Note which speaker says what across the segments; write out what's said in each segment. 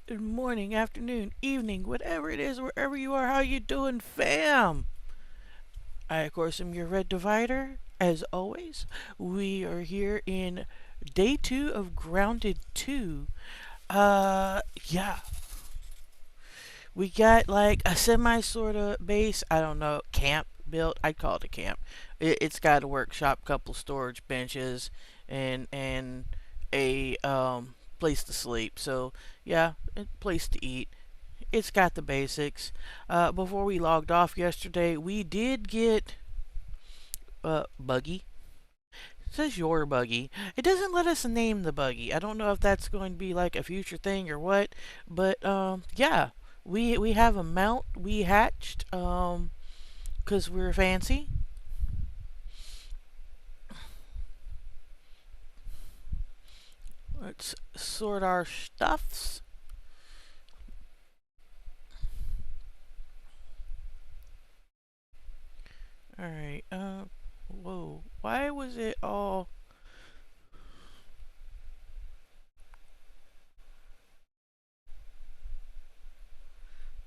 Speaker 1: Good morning, afternoon, evening, whatever it is, wherever you are, how you doing, fam? I, of course, am your Red Divider. As always, we are here in day 2 of Grounded 2. Yeah, we got like a semi sort of base, I don't know, camp built. I'd call it a camp. It's got a workshop, couple storage benches, and a place to sleep. So yeah, a place to eat. It's got the basics. Before we logged off yesterday, we did get buggy. It says your buggy. It doesn't let us name the buggy. I don't know if that's going to be like a future thing or what, but yeah, we have a mount we hatched 'cause we're fancy. Let's sort our stuffs. All right. Whoa. Why was it all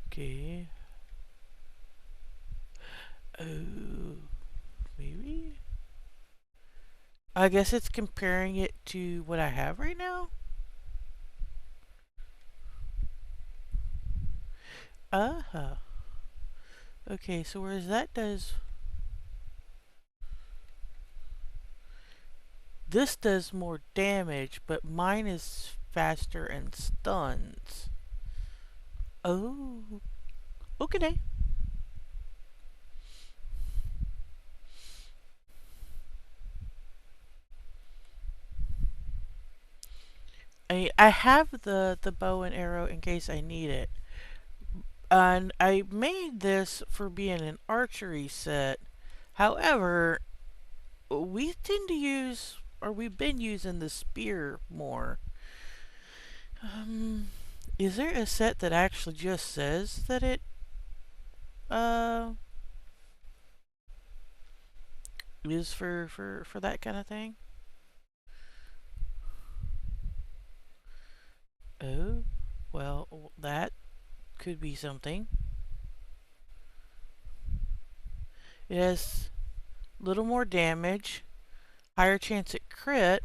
Speaker 1: okay? Oh, maybe. I guess it's comparing it to what I have right now. Uh-huh. Okay, so whereas that does... This does more damage, but mine is faster and stuns. Oh, okay. I have the bow and arrow in case I need it. And I made this for being an archery set. However, we tend to use, or we've been using the spear more. Um, is there a set that actually just says that it, uh, is for that kind of thing? Oh, well, that could be something. It has little more damage, higher chance at crit,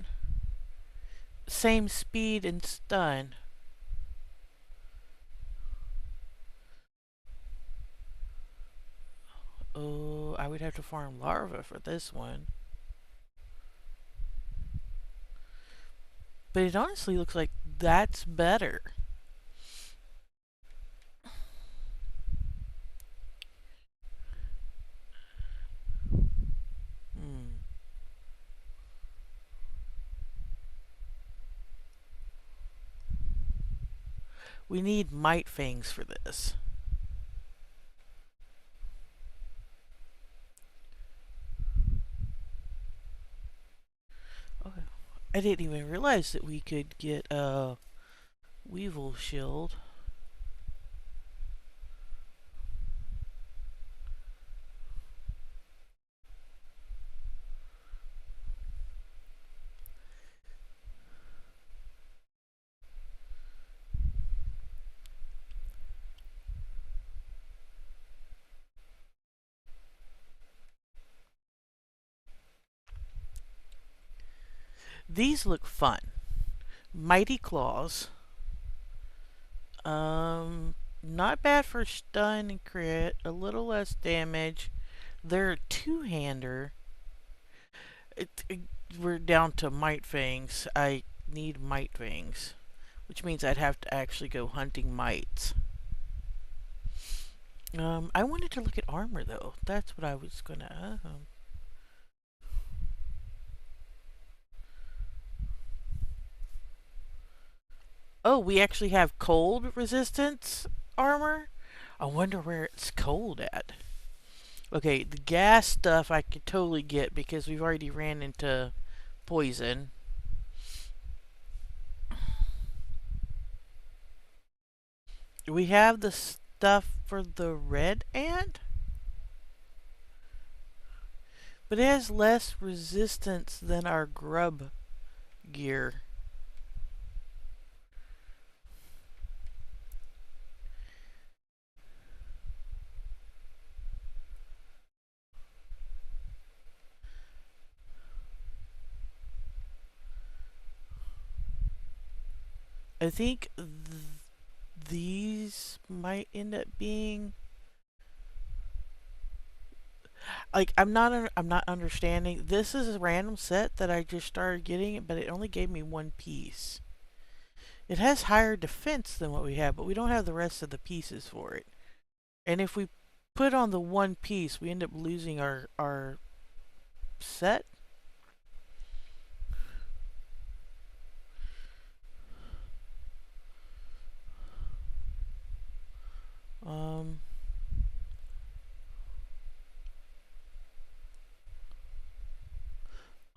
Speaker 1: same speed and stun. Oh, I would have to farm larva for this one. But it honestly looks like that's better. Hmm. We need might fangs for this. Okay. I didn't even realize that we could get a weevil shield. These look fun. Mighty claws. Not bad for stun and crit. A little less damage. They're a two-hander. We're down to might fangs. I need might fangs, which means I'd have to actually go hunting mites. I wanted to look at armor though. That's what I was gonna. Oh, we actually have cold resistance armor. I wonder where it's cold at. Okay, the gas stuff I could totally get because we've already ran into poison. We have the stuff for the red ant, but it has less resistance than our grub gear. I think these might end up being like I'm not understanding. This is a random set that I just started getting, but it only gave me one piece. It has higher defense than what we have, but we don't have the rest of the pieces for it. And if we put on the one piece, we end up losing our set. Um,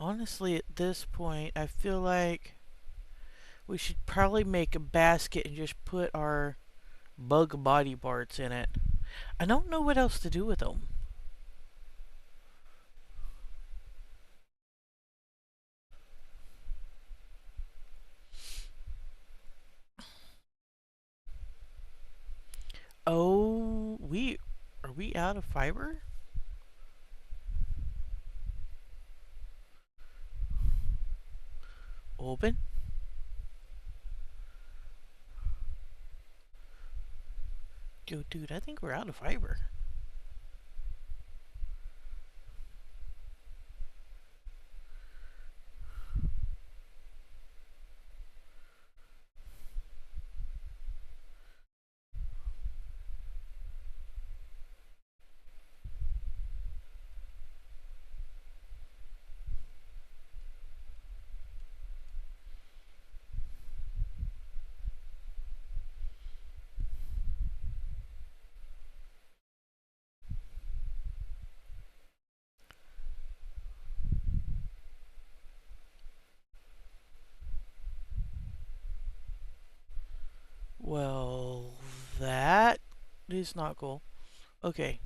Speaker 1: Honestly, at this point, I feel like we should probably make a basket and just put our bug body parts in it. I don't know what else to do with them. Oh, we are we out of fiber? Open? Yo, dude, I think we're out of fiber. Well, that is not cool. Okay.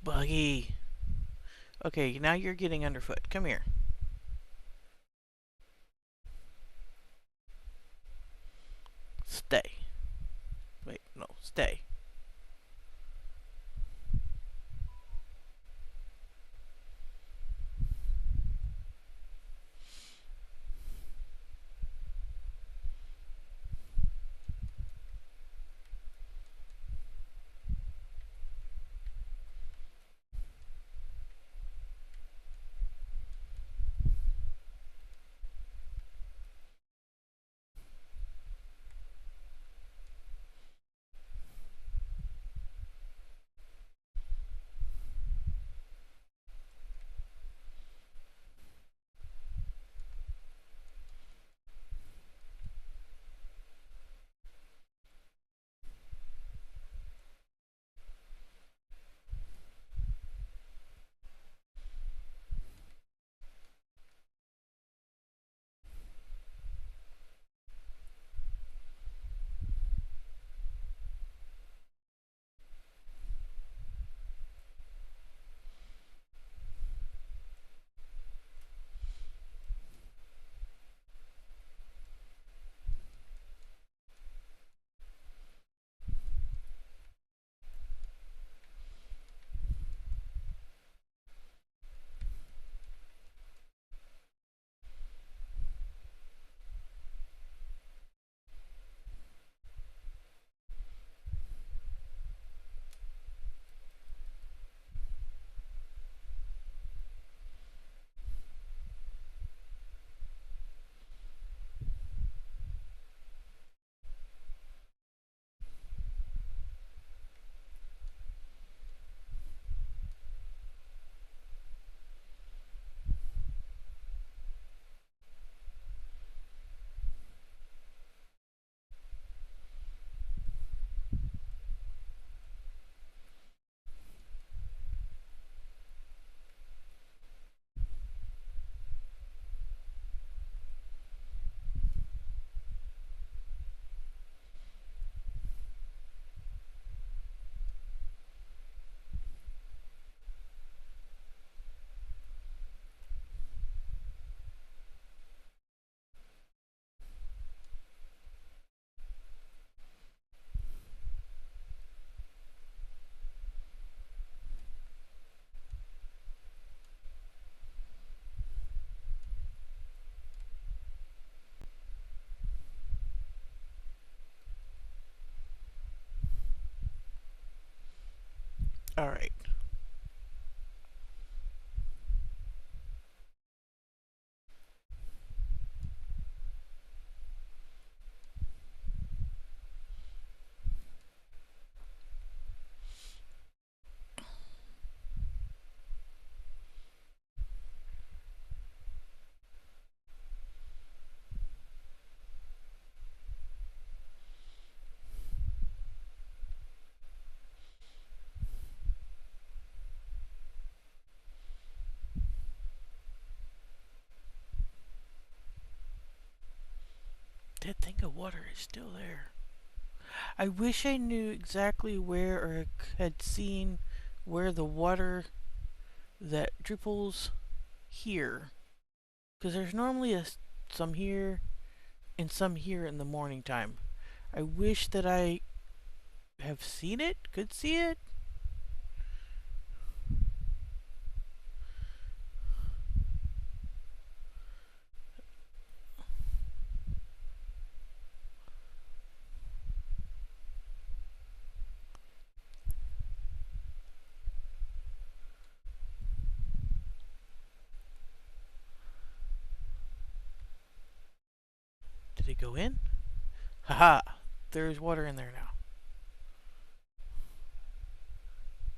Speaker 1: Buggy. Okay, now you're getting underfoot. Come here. Stay. Wait, no, stay. The water is still there. I wish I knew exactly where or had seen where the water that dripples here. Because there's normally some here and some here in the morning time. I wish that I have seen it, could see it. Did it go in? Haha, there's water in there now.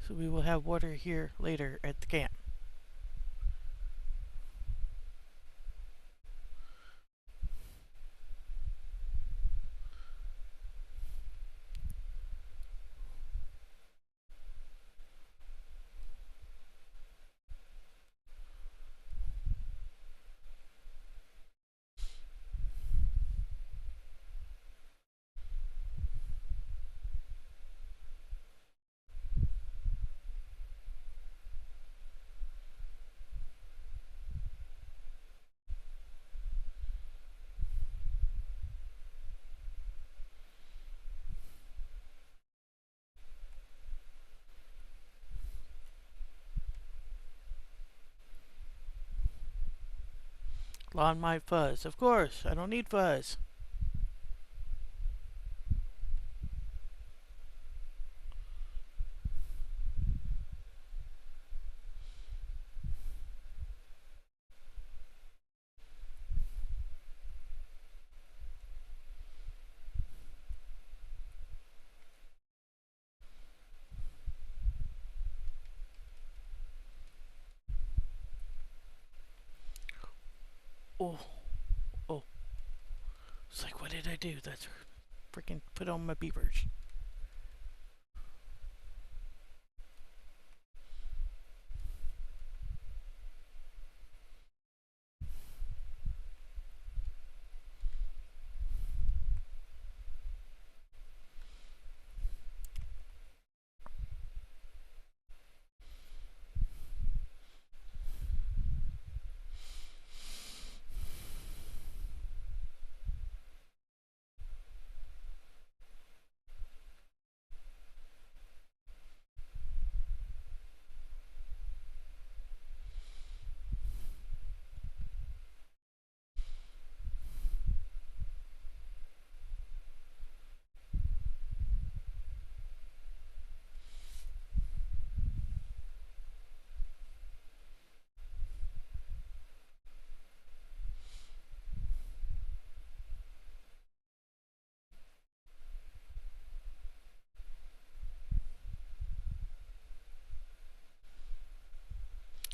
Speaker 1: So we will have water here later at the camp. Lawn my fuzz. Of course, I don't need fuzz. Oh, oh. It's like, what did I do? That's freaking put on my beavers.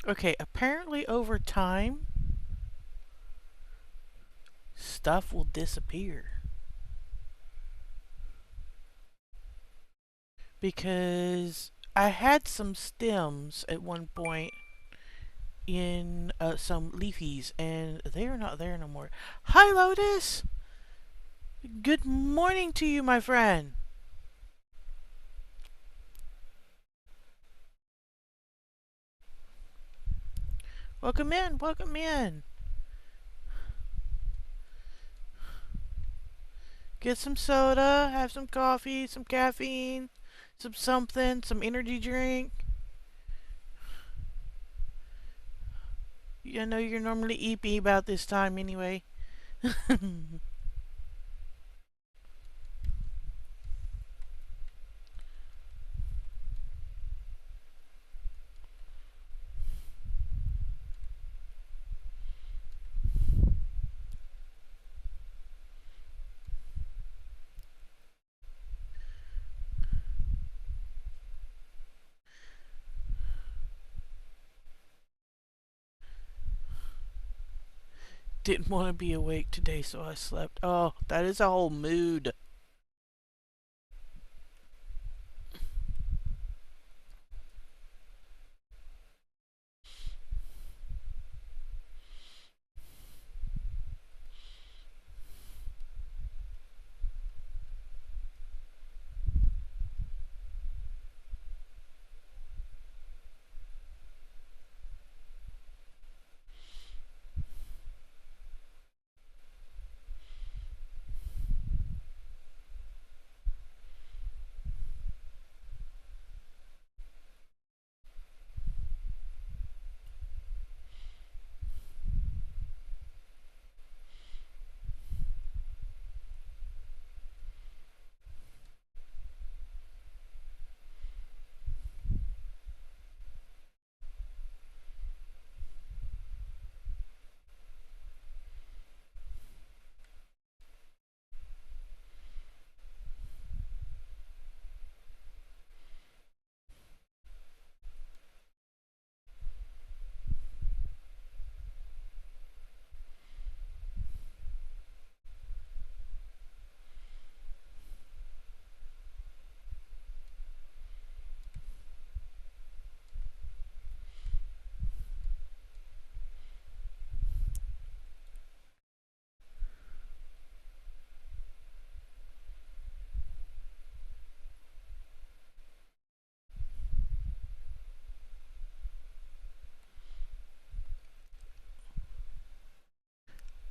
Speaker 1: Okay, apparently over time, stuff will disappear. Because I had some stems at one point in some leafies, and they are not there no more. Hi, Lotus! Good morning to you, my friend. Welcome in, welcome in. Get some soda, have some coffee, some caffeine, some something, some energy drink. I know you're normally eepy about this time anyway. Didn't want to be awake today, so I slept. Oh, that is a whole mood.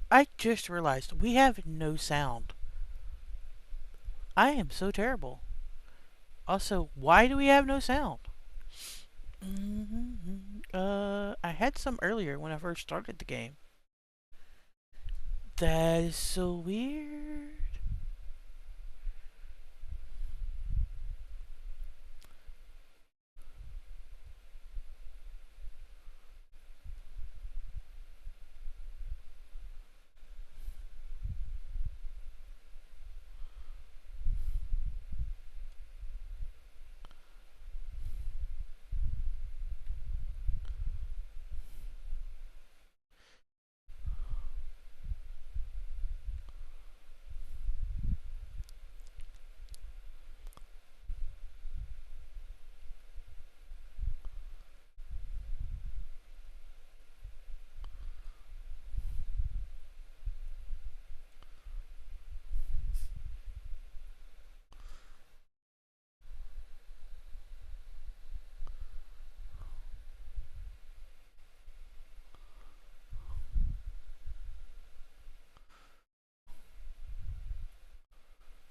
Speaker 1: I just realized we have no sound. I am so terrible. Also, why do we have no sound? I had some earlier when I first started the game. That is so weird.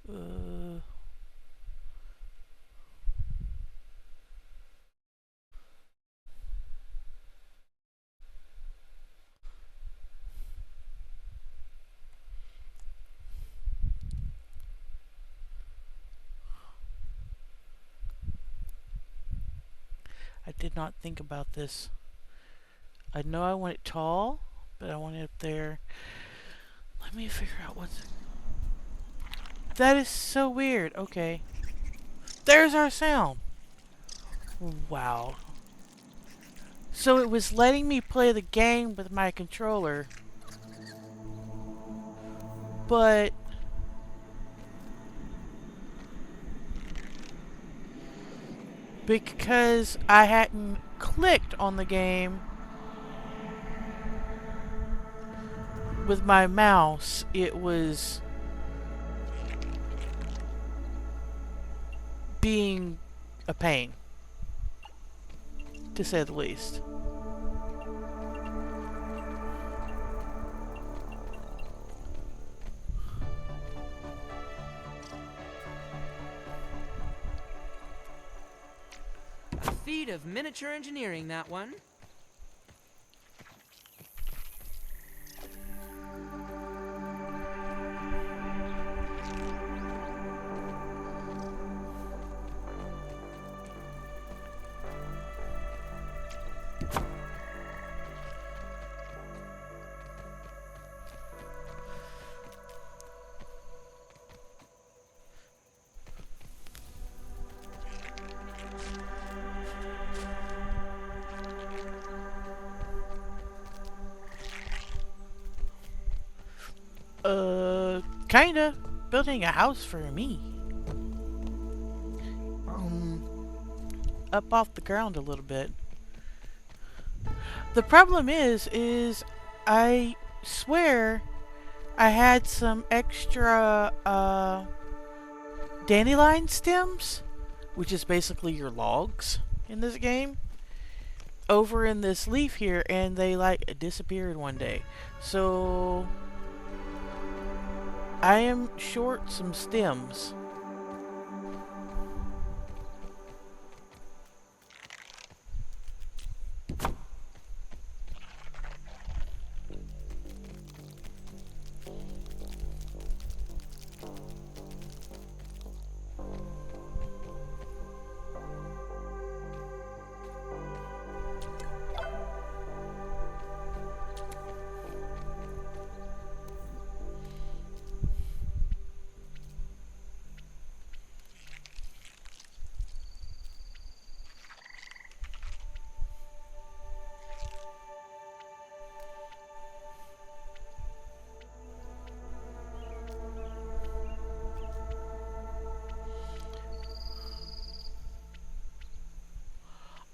Speaker 1: Uh, I did not think about this. I know I want it tall, but I want it up there. Let me figure out what's. That is so weird. Okay. There's our sound. Wow. So it was letting me play the game with my controller, but because I hadn't clicked on the game with my mouse, it was being a pain, to say the least.
Speaker 2: A feat of miniature engineering, that one.
Speaker 1: Kinda building a house for me. Um, Up off the ground a little bit. The problem is I swear I had some extra dandelion stems, which is basically your logs in this game, over in this leaf here, and they like disappeared one day. So I am short some stems.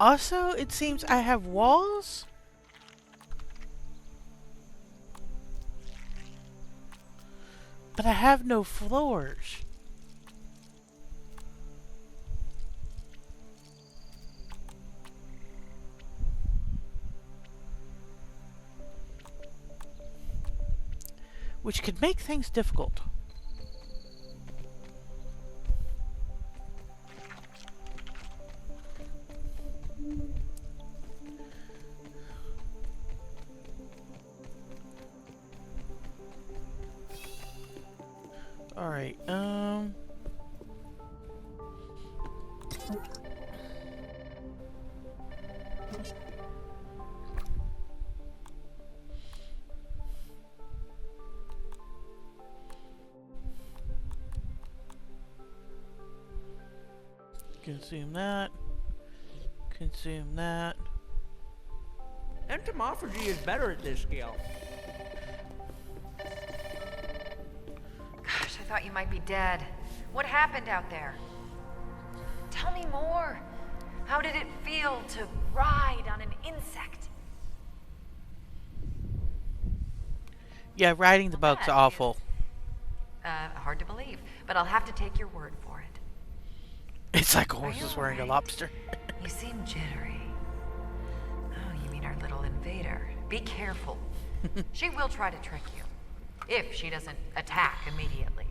Speaker 1: Also, it seems I have walls, but I have no floors. which could make things difficult. Alright, consume that. Consume that.
Speaker 2: Entomophagy is better at this skill.
Speaker 3: Gosh, I thought you might be dead. What happened out there? Tell me more. How did it feel to ride on an insect?
Speaker 1: Yeah, riding the bug's
Speaker 3: That
Speaker 1: awful.
Speaker 3: is, hard to believe, but I'll have to take your word for it.
Speaker 1: It's like a
Speaker 3: Are
Speaker 1: horse
Speaker 3: you
Speaker 1: is wearing a
Speaker 3: alright?
Speaker 1: lobster.
Speaker 3: You seem jittery. Oh, you mean our little invader. Be careful. She will try to trick you, if she doesn't attack immediately.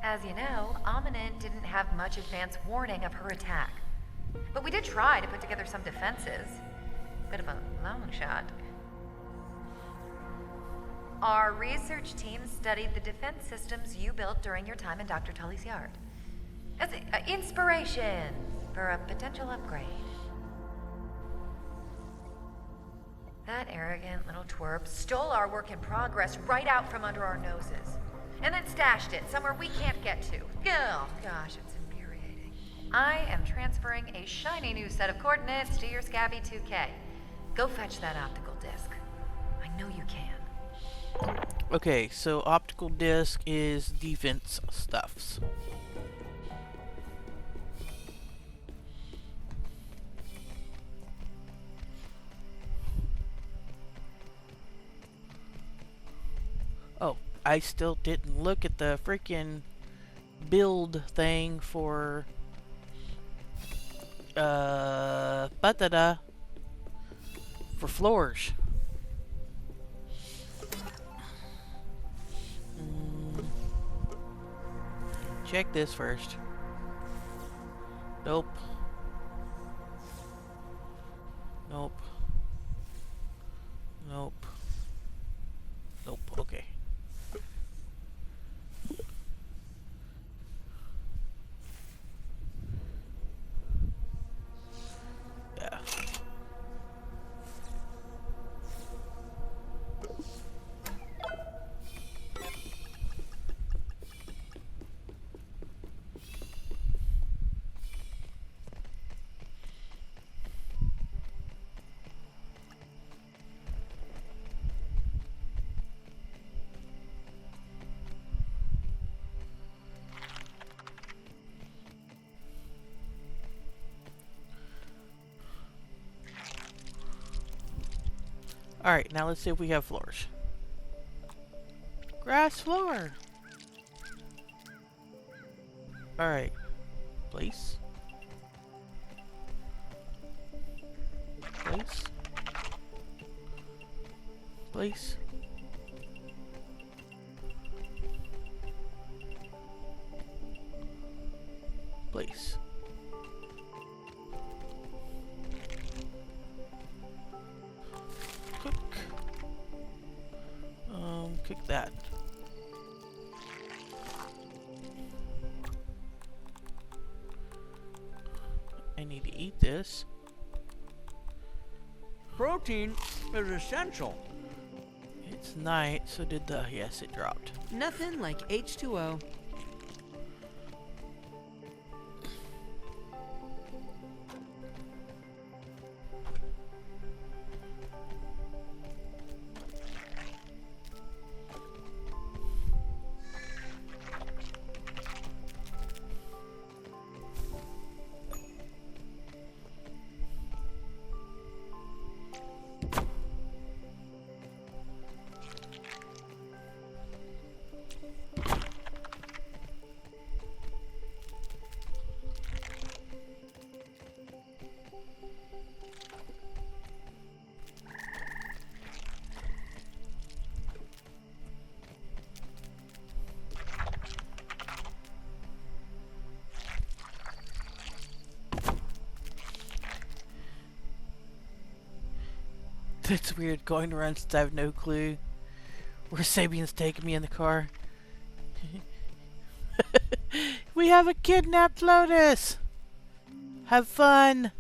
Speaker 3: As you know, Ominent didn't have much advance warning of her attack. But we did try to put together some defenses. Bit of a long shot. Our research team studied the defense systems you built during your time in Dr. Tully's yard. As inspiration for a potential upgrade. That arrogant little twerp stole our work in progress right out from under our noses. And then stashed it somewhere we can't get to. Oh, gosh, it's infuriating. I am transferring a shiny new set of coordinates to your Scabby 2K. Go fetch that optical disc. I know you can.
Speaker 1: Okay, so optical disc is defense stuffs. Oh, I still didn't look at the freaking build thing for for floors. Check this first. Nope. Nope. Nope. Nope. Okay. Yeah. Alright, now let's see if we have floors. Grass floor! Alright. Place. Place. Place. Place. Cook. Cook that. I need to eat this.
Speaker 2: Protein is essential.
Speaker 1: It's night, so did the... Yes, it dropped.
Speaker 2: Nothing like H2O.
Speaker 1: That's weird going around since I have no clue where Sabian's taking me in the car. We have a kidnapped Lotus! Have fun!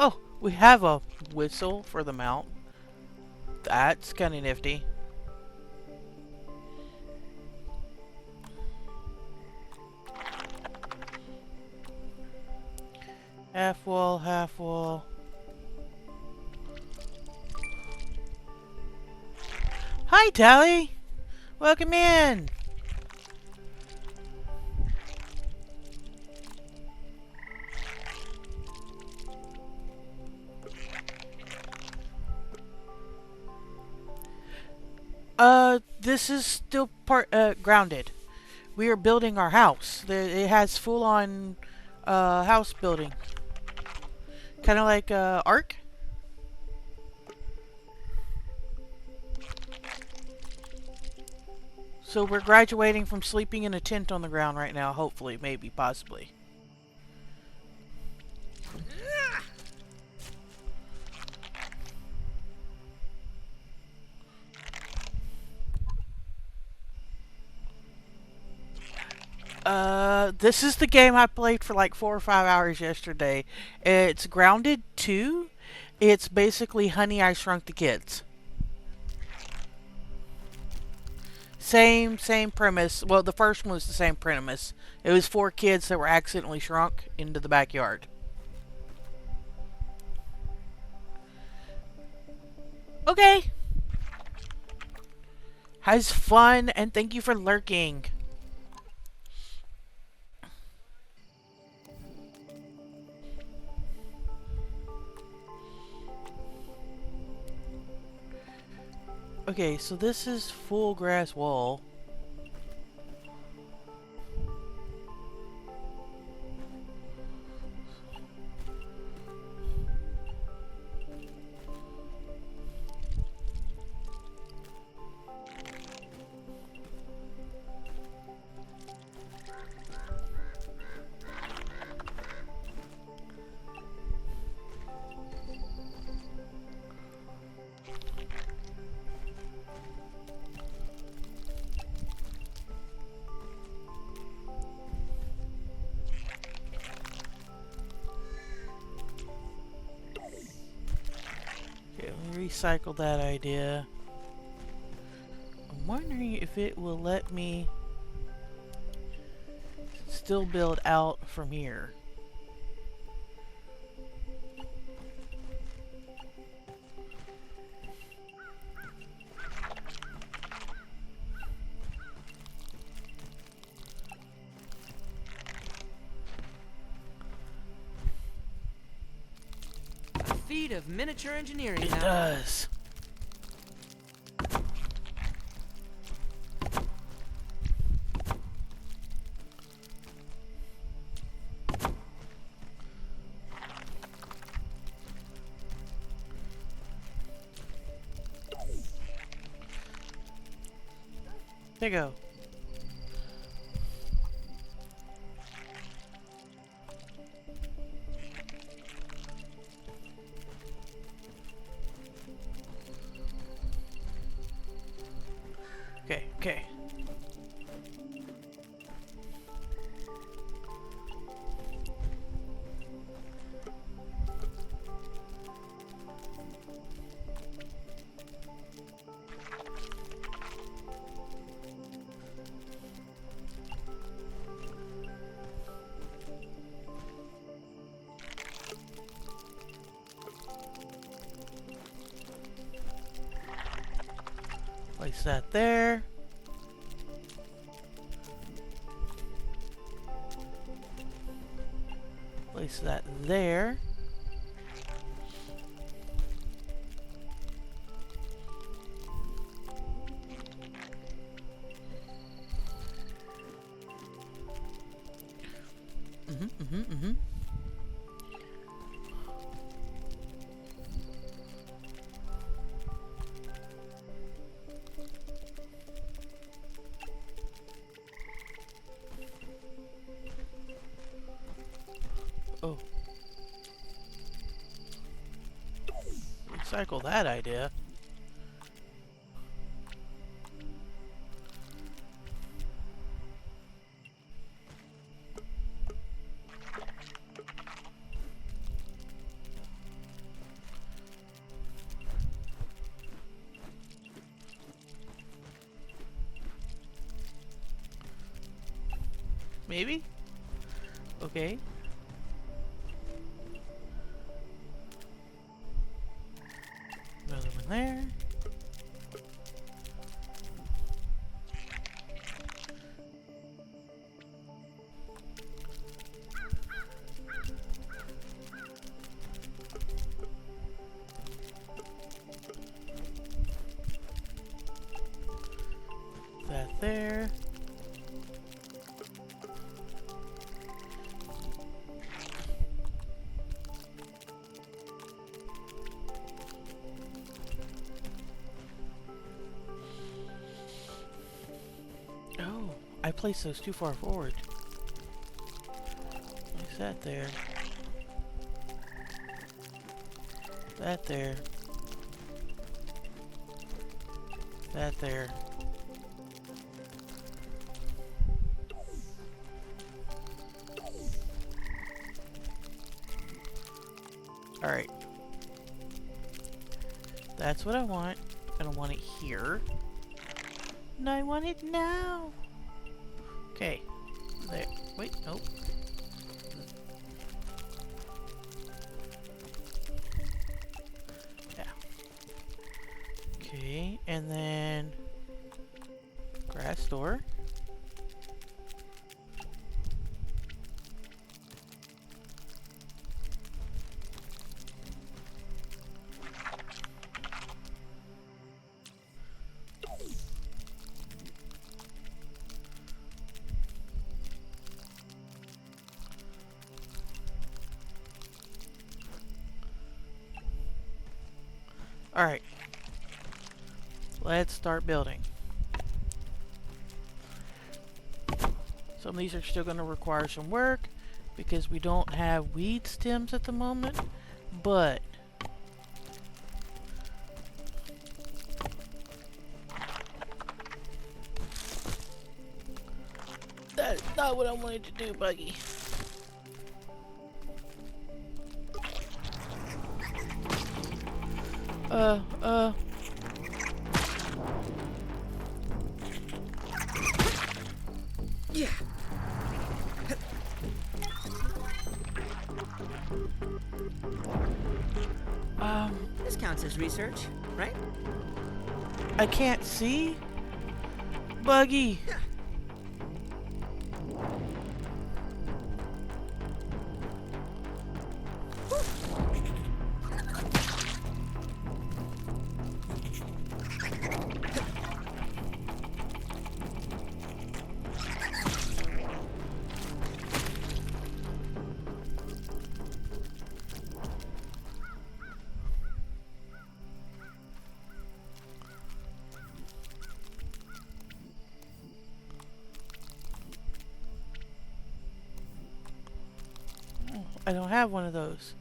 Speaker 1: Oh, we have a whistle for the mount. That's kind of nifty. Half wall, half wall. Hi, Tally! Welcome in! This is still grounded. We are building our house. It has full-on, house building. Kind of like, Ark? So we're graduating from sleeping in a tent on the ground right now, hopefully, maybe, possibly. This is the game I played for like 4 or 5 hours yesterday. It's Grounded 2. It's basically Honey, I Shrunk the Kids. Same premise. Well, the first one was the same premise. It was 4 kids that were accidentally shrunk into the backyard. Okay. Has fun, and thank you for lurking. Okay, so this is full grass wall. Recycle that idea. I'm wondering if it will let me still build out from here.
Speaker 2: Feat of miniature engineering.
Speaker 1: It
Speaker 2: now.
Speaker 1: does. There you go. Okay. Place that there. Place that there. Oh. Recycle that idea. Maybe? Okay. Another one there. That there. Oh, I placed those too far forward. Place that there. That there. That there. Alright. That's what I want. I don't want it here. And I want it now. Okay. There. Wait, nope. Yeah. Okay, and then grass door. Alright. Let's start building. Some of these are still going to require some work because we don't have weed stems at the moment, but that's not what I wanted to do, Buggy.
Speaker 2: Yeah. This counts as research, right?
Speaker 1: I can't see. Buggy.
Speaker 2: Yeah.
Speaker 1: I don't have one of those.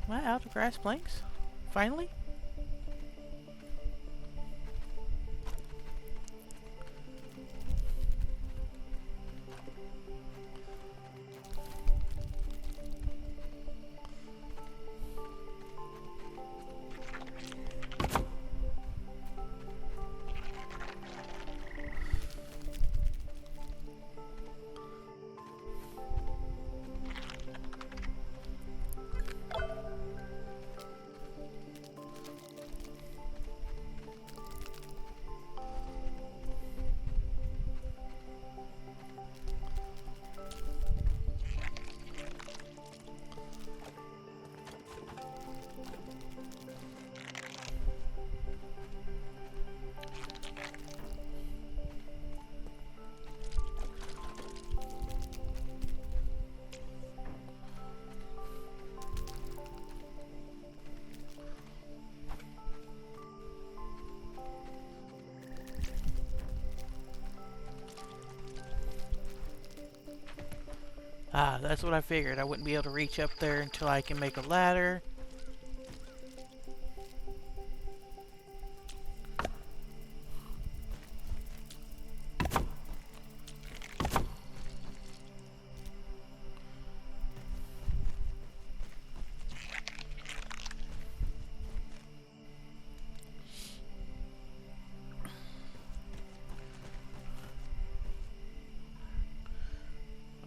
Speaker 1: Am I out of grass planks? Finally? Ah, that's what I figured. I wouldn't be able to reach up there until I can make a ladder.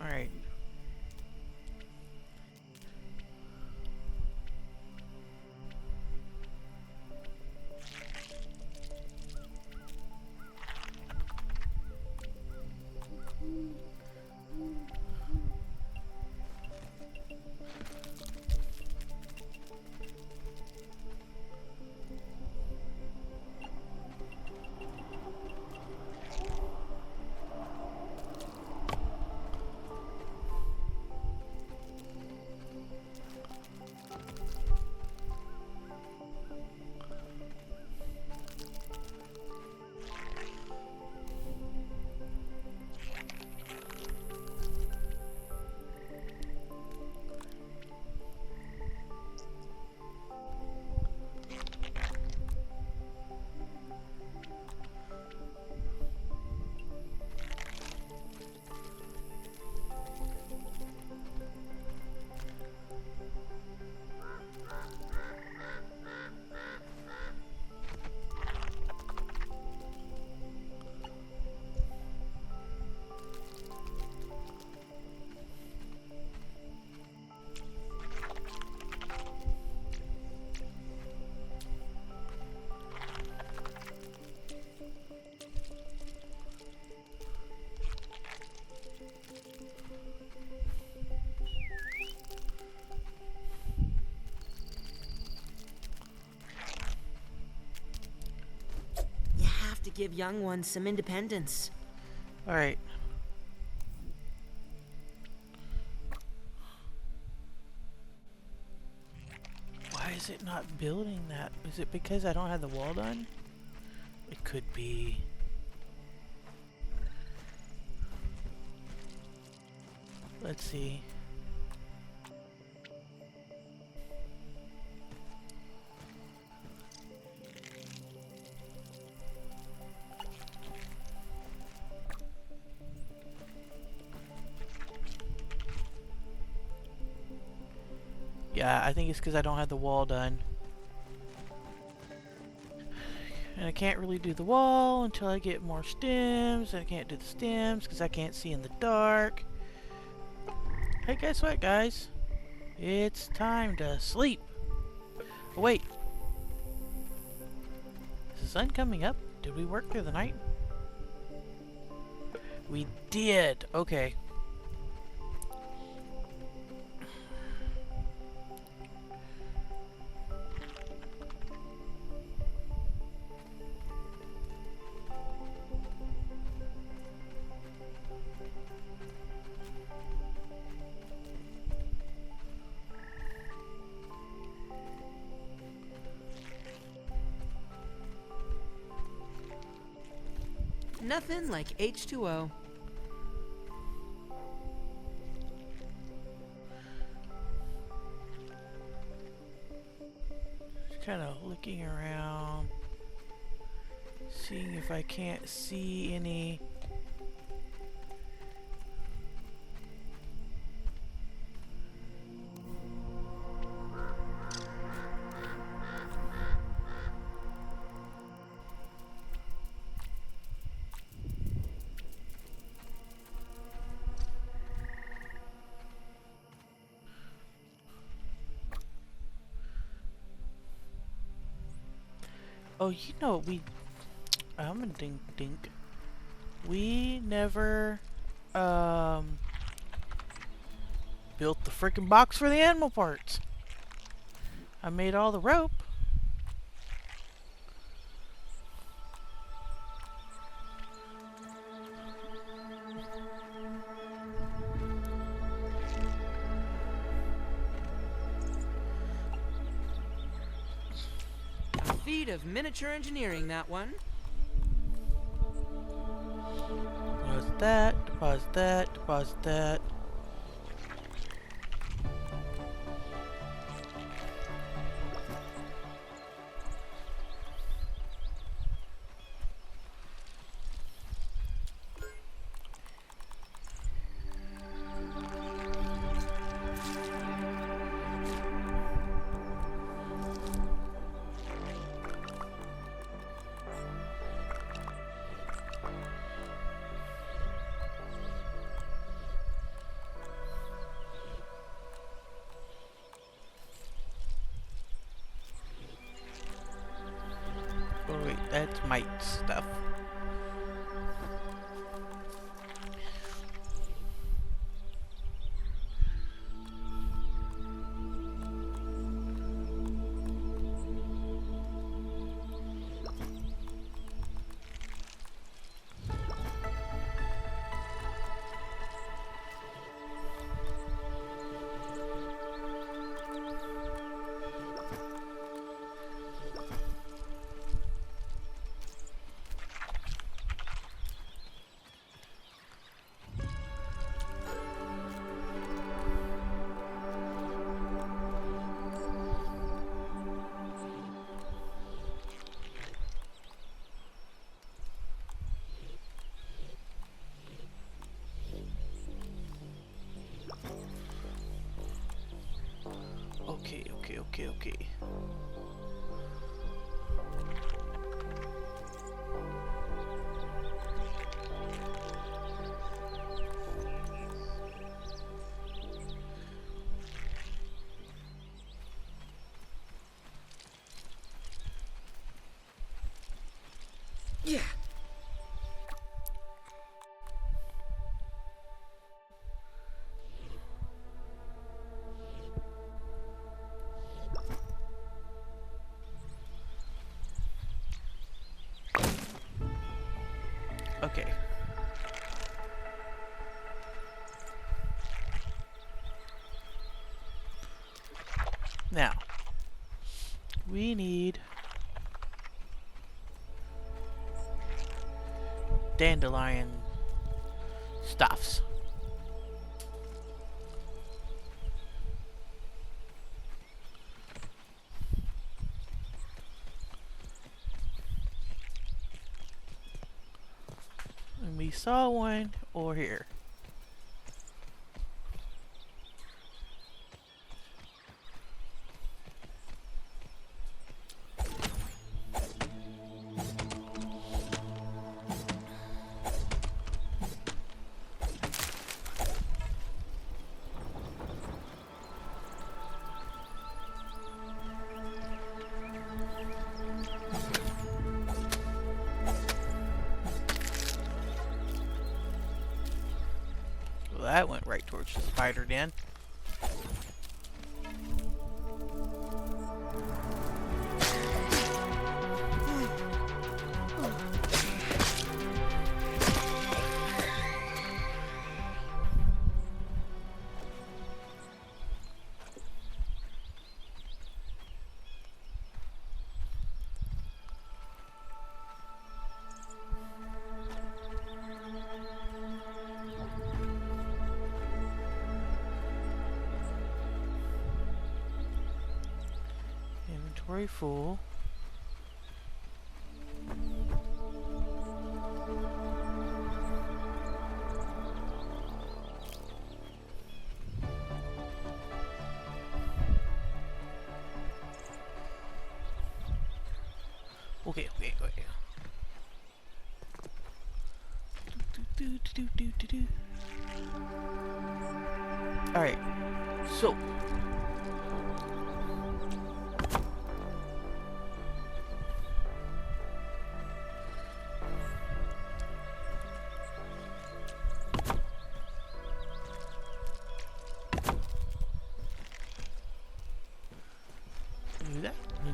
Speaker 1: Alright.
Speaker 2: You have to give young ones some independence.
Speaker 1: Alright. Why is it not building that? Is it because I don't have the wall done? It could be. Let's see. Yeah, I think it's because I don't have the wall done. And I can't really do the wall until I get more stems. And I can't do the stems because I can't see in the dark. Hey, guess what, guys? It's time to sleep. Oh, wait. Is the sun coming up? Did we work through the night? We did. Okay.
Speaker 2: Nothing like H2O.
Speaker 1: Just kind of looking around, seeing if I can't see any. Oh, you know, I'm a dink. We never, built the freaking box for the animal parts. I made all the rope.
Speaker 2: A feat of miniature engineering, that one.
Speaker 1: Deposit that, deposit that, deposit that. right. That's my stuff. Okay.
Speaker 2: Yeah.
Speaker 1: Okay. Now, we need dandelion stuffs. And we saw one over here. Well, that went right towards the spider den. Inventory full. Okay. Alright, so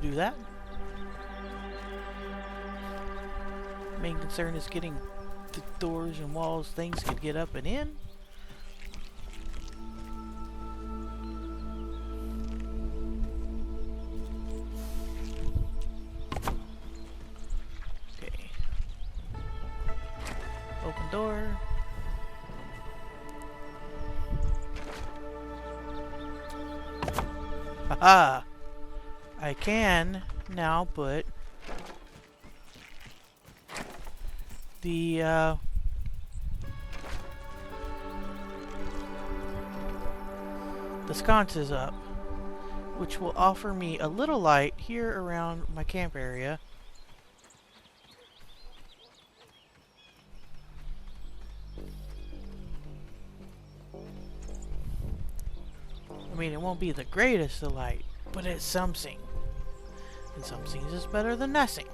Speaker 1: do that. Main concern is getting the doors and walls things could get up and in. Okay. Open door. Haha! I can now put the sconces up, which will offer me a little light here around my camp area. I mean, it won't be the greatest of light, but it's something. And something is better than nothing.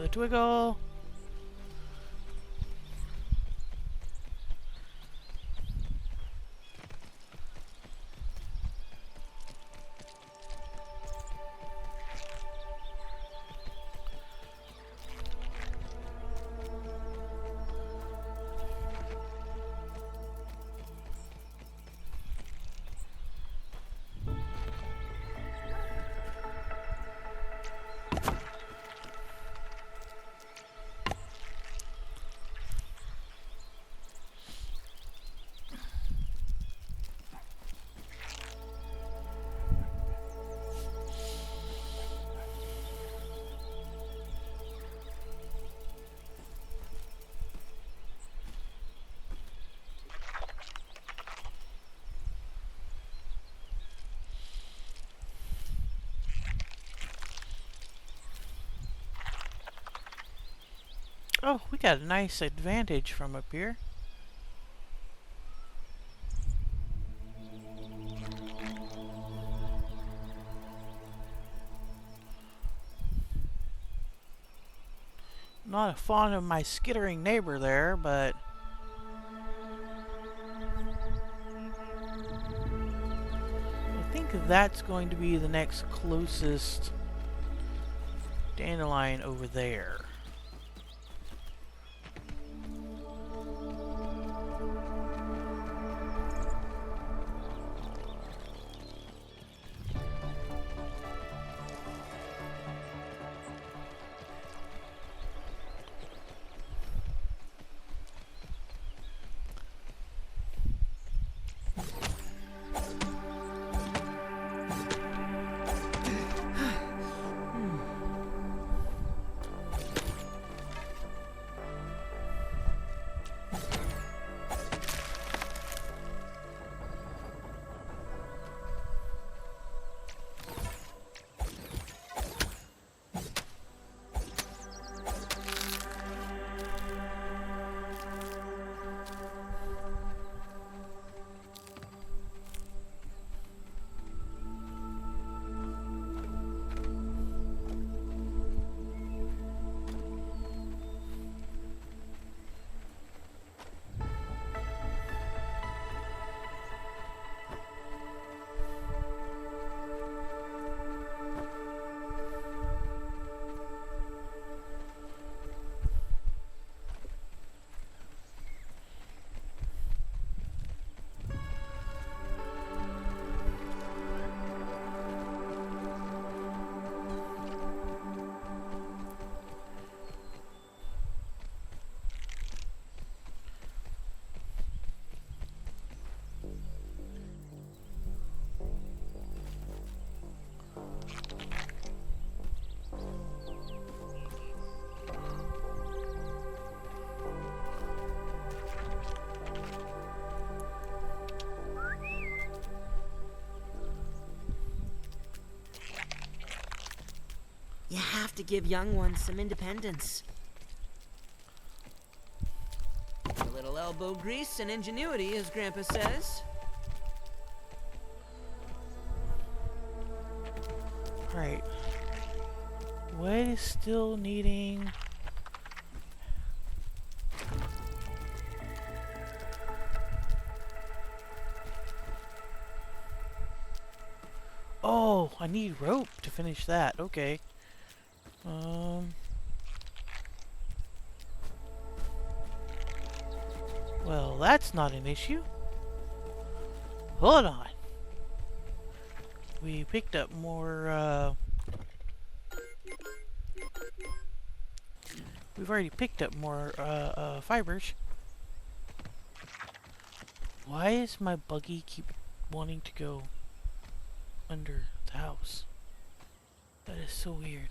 Speaker 1: Another twiggle. Oh, we got a nice advantage from up here. Not a fan of my skittering neighbor there, but I think that's going to be the next closest dandelion over there.
Speaker 2: You have to give young ones some independence. A little elbow grease and ingenuity, as Grandpa says.
Speaker 1: Right. What is still needing? Oh, I need rope to finish that. Okay. Well, that's not an issue. Hold on. We picked up more, we've already picked up more, fibers. Why is my buggy keep wanting to go under the house? That is so weird.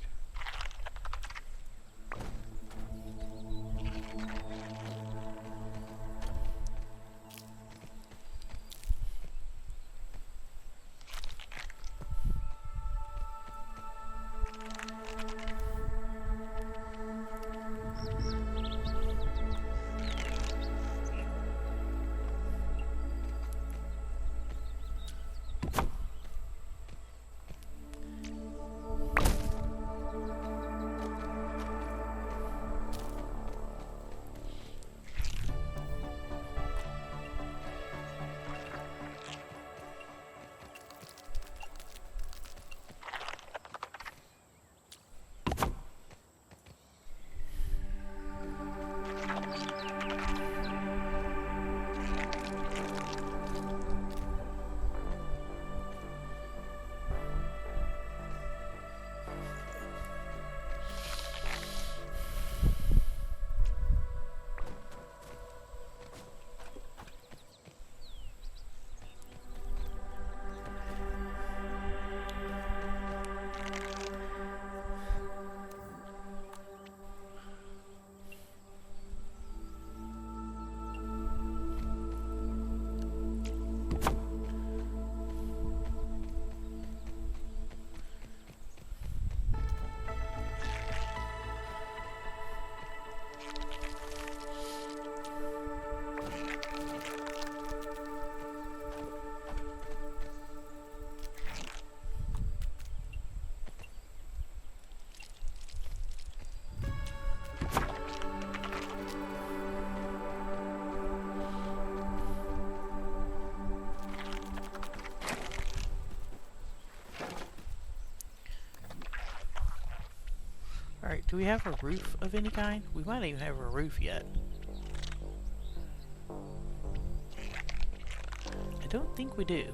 Speaker 1: Do we have a roof of any kind? We might not even have a roof yet. I don't think we do.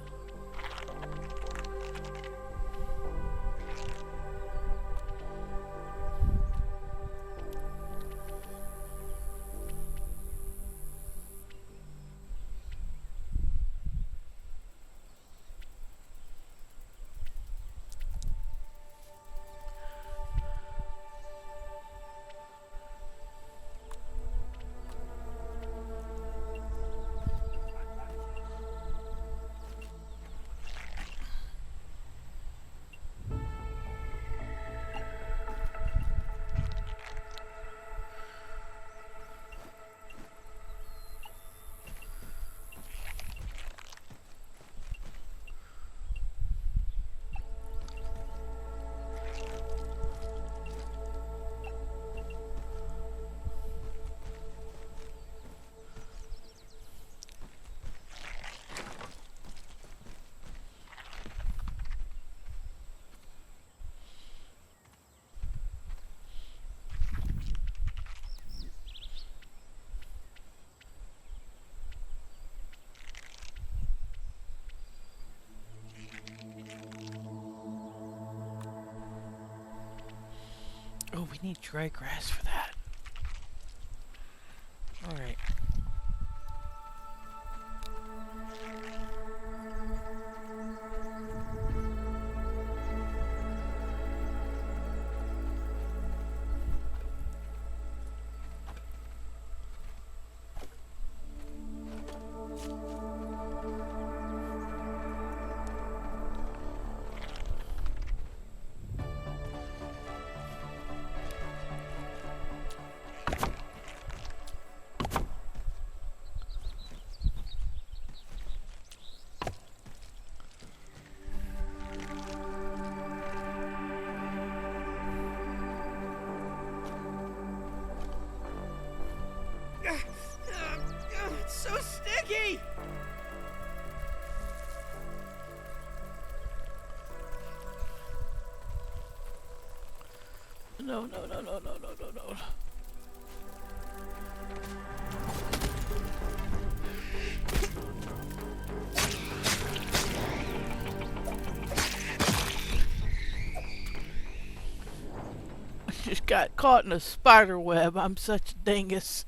Speaker 1: Oh, we need dry grass for that. Alright.
Speaker 2: It's so sticky!
Speaker 1: No, no, no, no, no, no, no, no. I just got caught in a spider web. I'm such a dingus.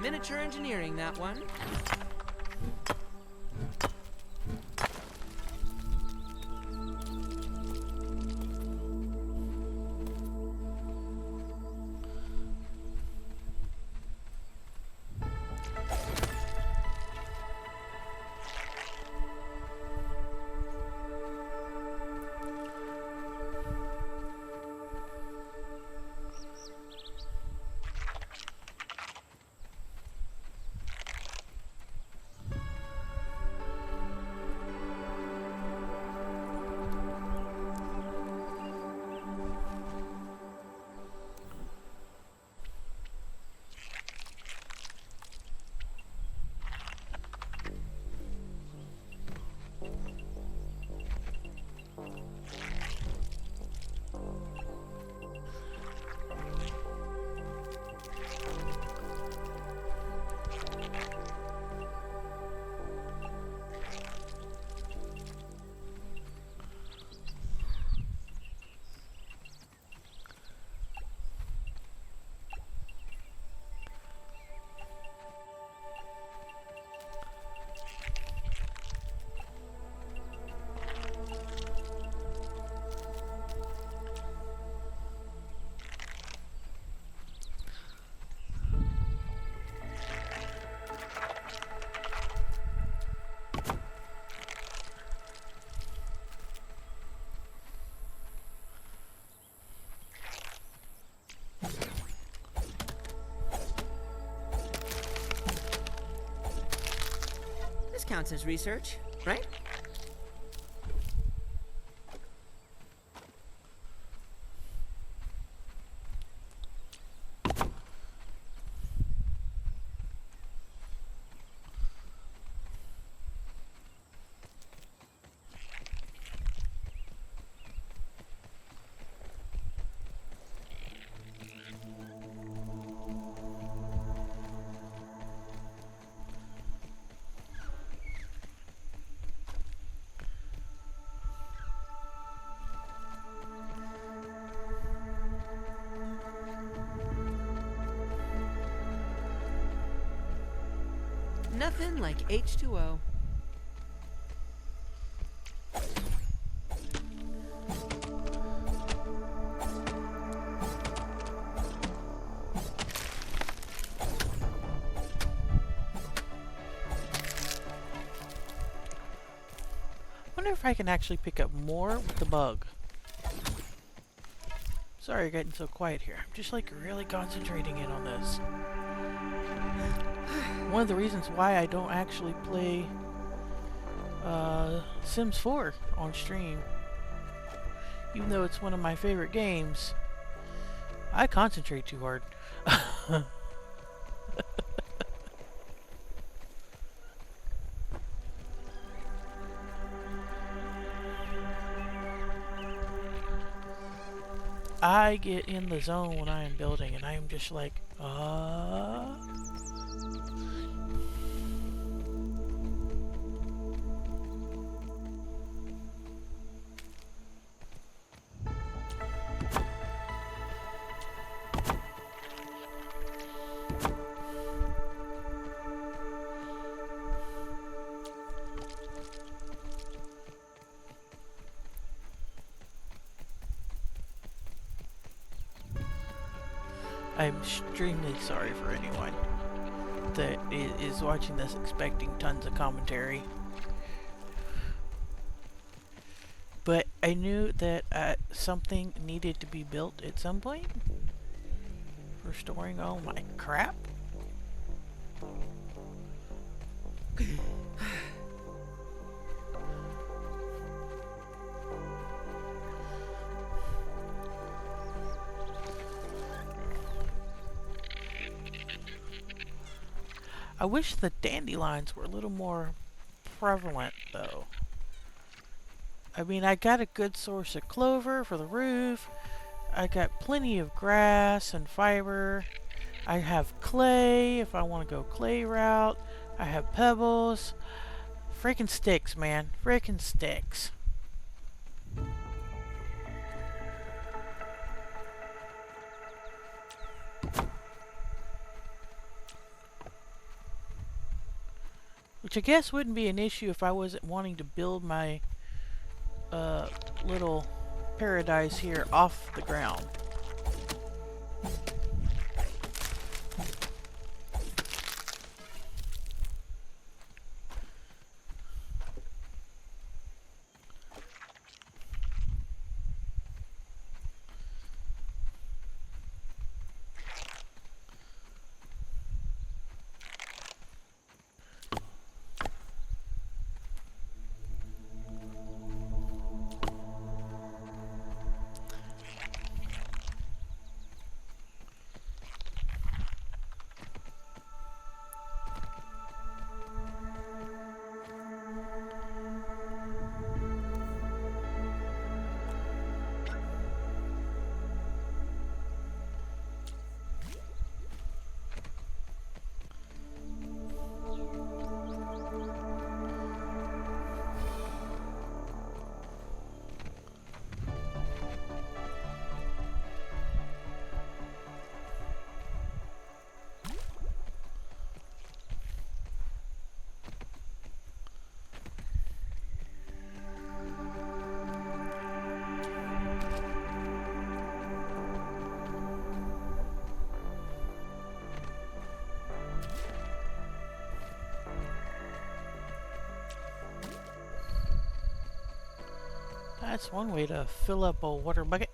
Speaker 2: miniature engineering, that one. This counts as research, right? Nothing like H2O.
Speaker 1: Wonder if I can actually pick up more with the bug. Sorry you're getting so quiet here. I'm just like really concentrating in on this. One of the reasons why I don't actually play Sims 4 on stream, even though it's one of my favorite games, I concentrate too hard. I get in the zone when I am building and I am just like, I'm extremely sorry for anyone that is watching this expecting tons of commentary. But I knew that something needed to be built at some point for storing all my crap. I wish the dandelions were a little more prevalent, though. I mean, I got a good source of clover for the roof. I got plenty of grass and fiber. I have clay if I want to go clay route. I have pebbles. Freaking sticks, man. Freaking sticks. Which I guess wouldn't be an issue if I wasn't wanting to build my little paradise here off the ground. That's one way to fill up a water bucket.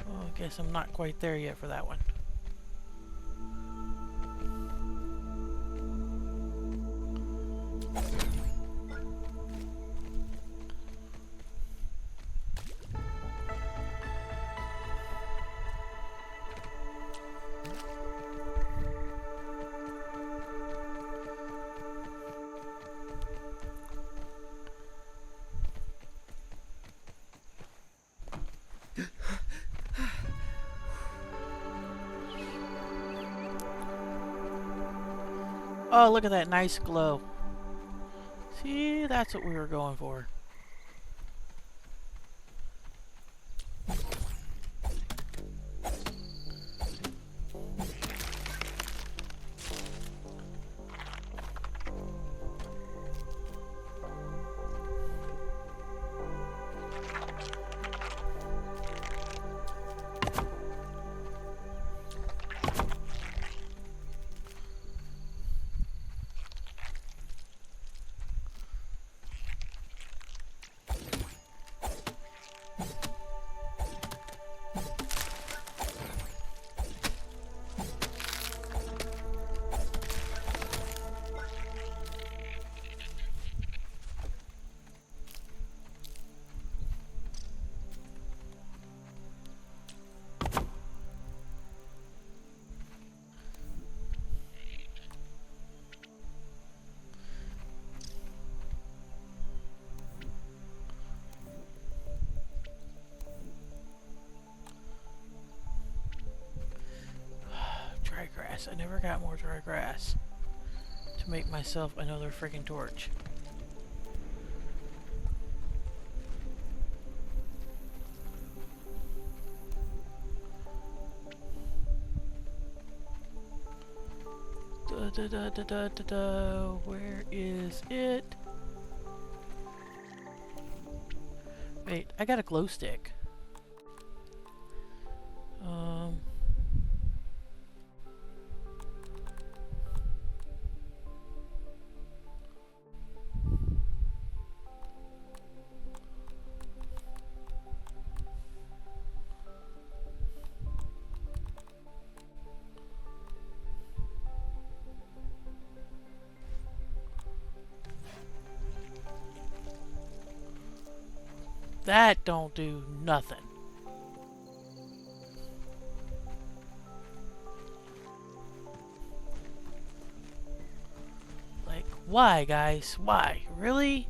Speaker 1: Oh, I guess I'm not quite there yet for that one. Oh, look at that nice glow. See, that's what we were going for. Dry grass. I never got more dry grass to make myself another freaking torch. Where is it? Wait, I got a glow stick. That don't do nothing. Like, why, guys? Why? Really?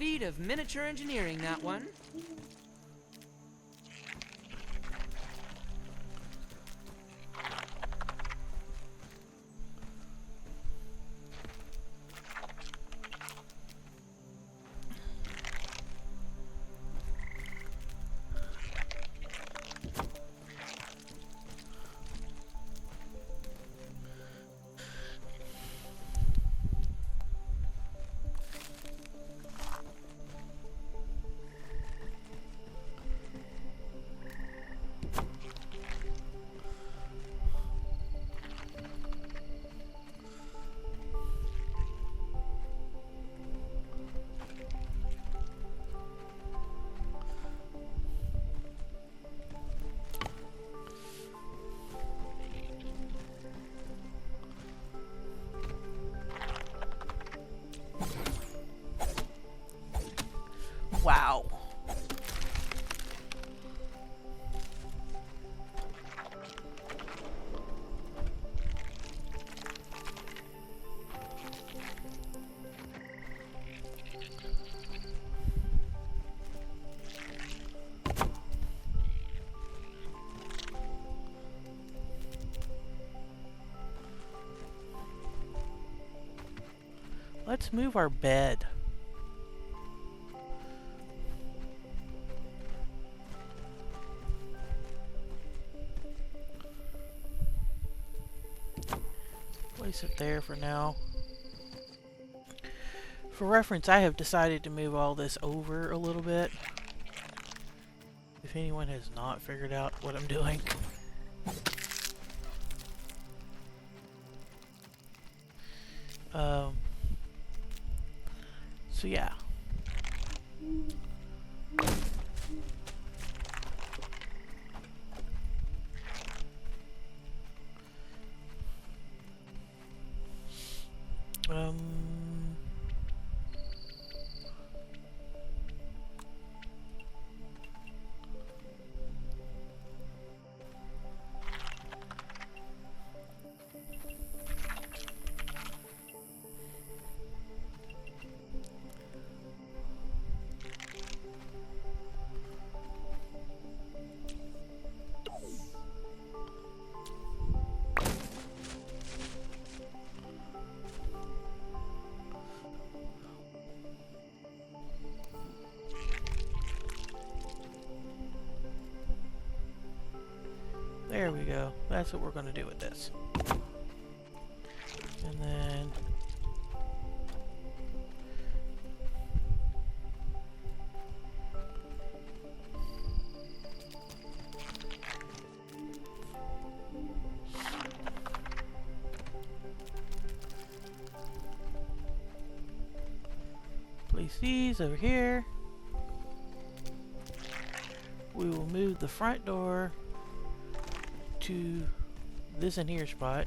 Speaker 2: feat of miniature engineering, that one.
Speaker 1: Wow. Let's move our bed. Place it there for now. For reference, I have decided to move all this over a little bit. If anyone has not figured out what I'm doing. So yeah. Um, There we go. That's what we're going to do with this. And then... place these over here. We will move the front door to this in here spot.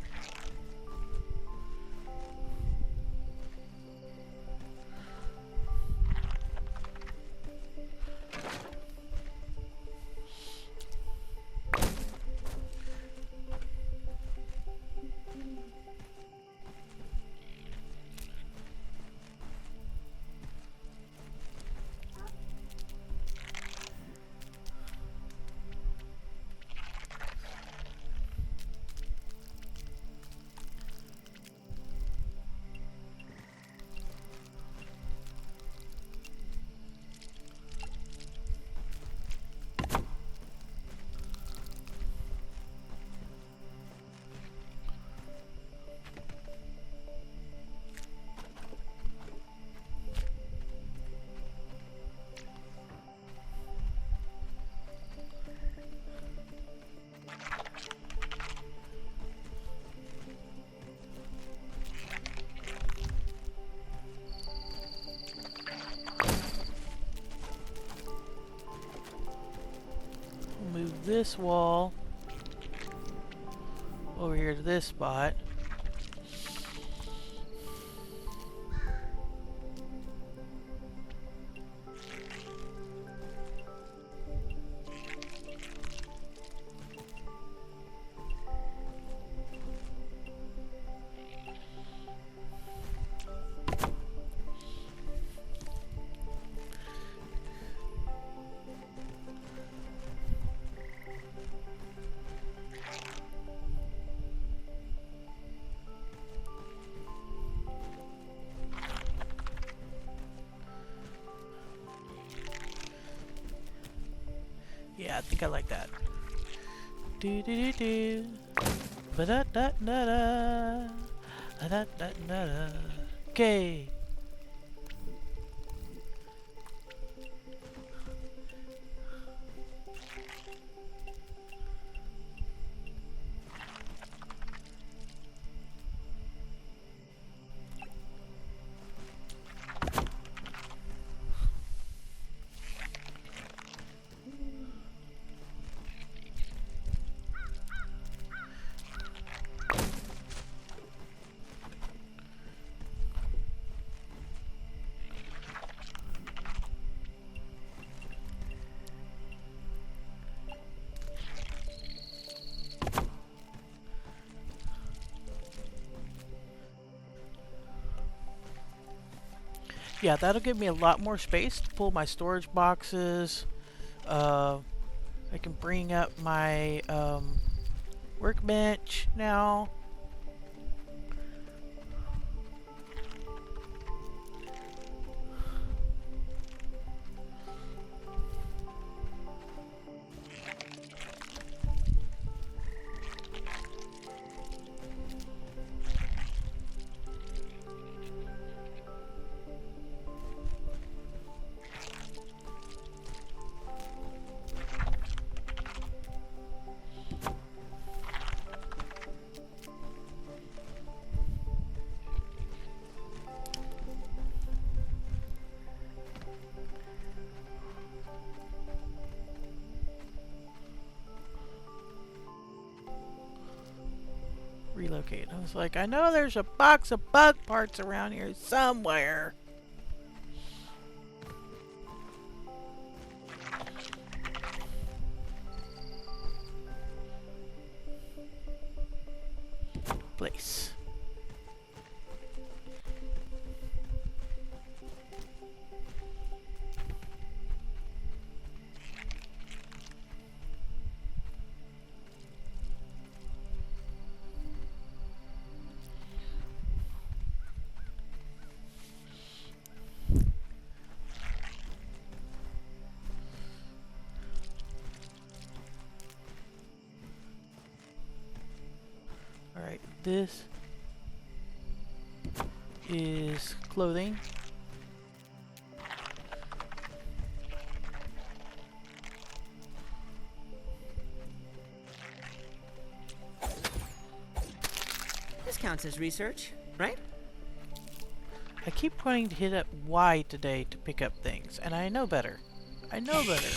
Speaker 1: Move this wall over here to this spot. I think I like that. Do do do do. Ba da da da da. Da da da da da. Okay. Yeah, that'll give me a lot more space to pull my storage boxes. I can bring up my workbench now. Relocate. I was like, I know there's a box of bug parts around here somewhere. Place. Alright, this is clothing.
Speaker 2: This counts as research, right?
Speaker 1: I keep wanting to hit up Y today to pick up things, and I know better. I know better.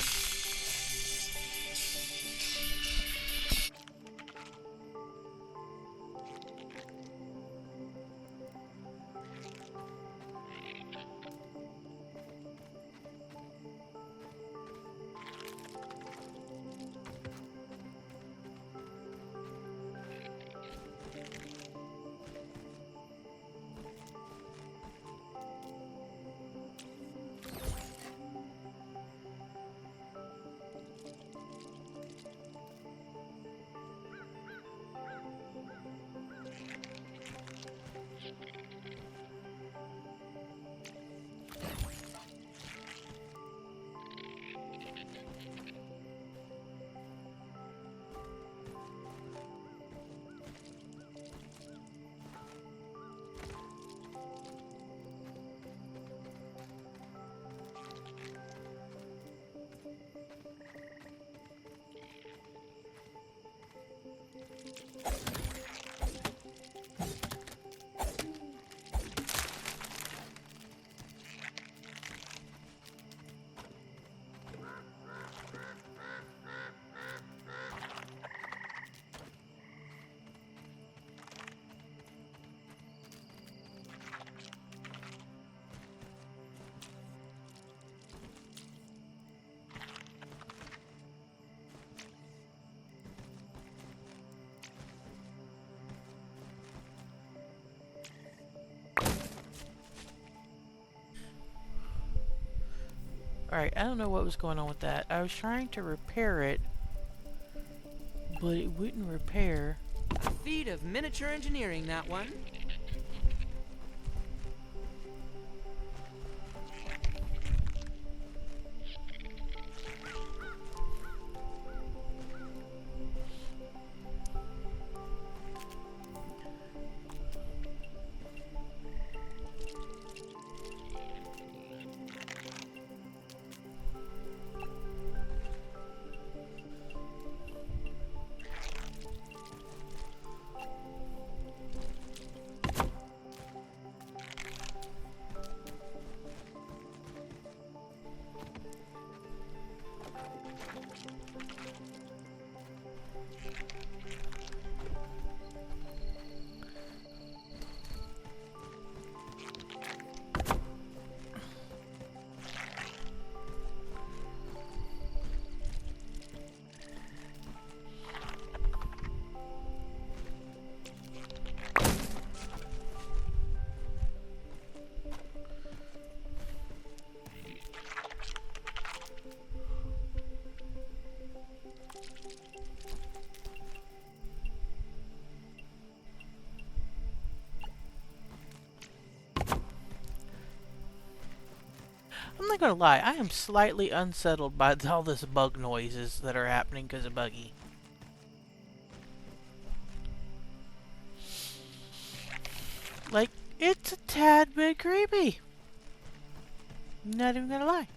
Speaker 1: Alright, I don't know what was going on with that. I was trying to repair it, but it wouldn't repair.
Speaker 2: A feat of miniature engineering, that one.
Speaker 1: not gonna lie, I am slightly unsettled by all this bug noises that are happening because of Buggy. Like, it's a tad bit creepy. Not even gonna lie.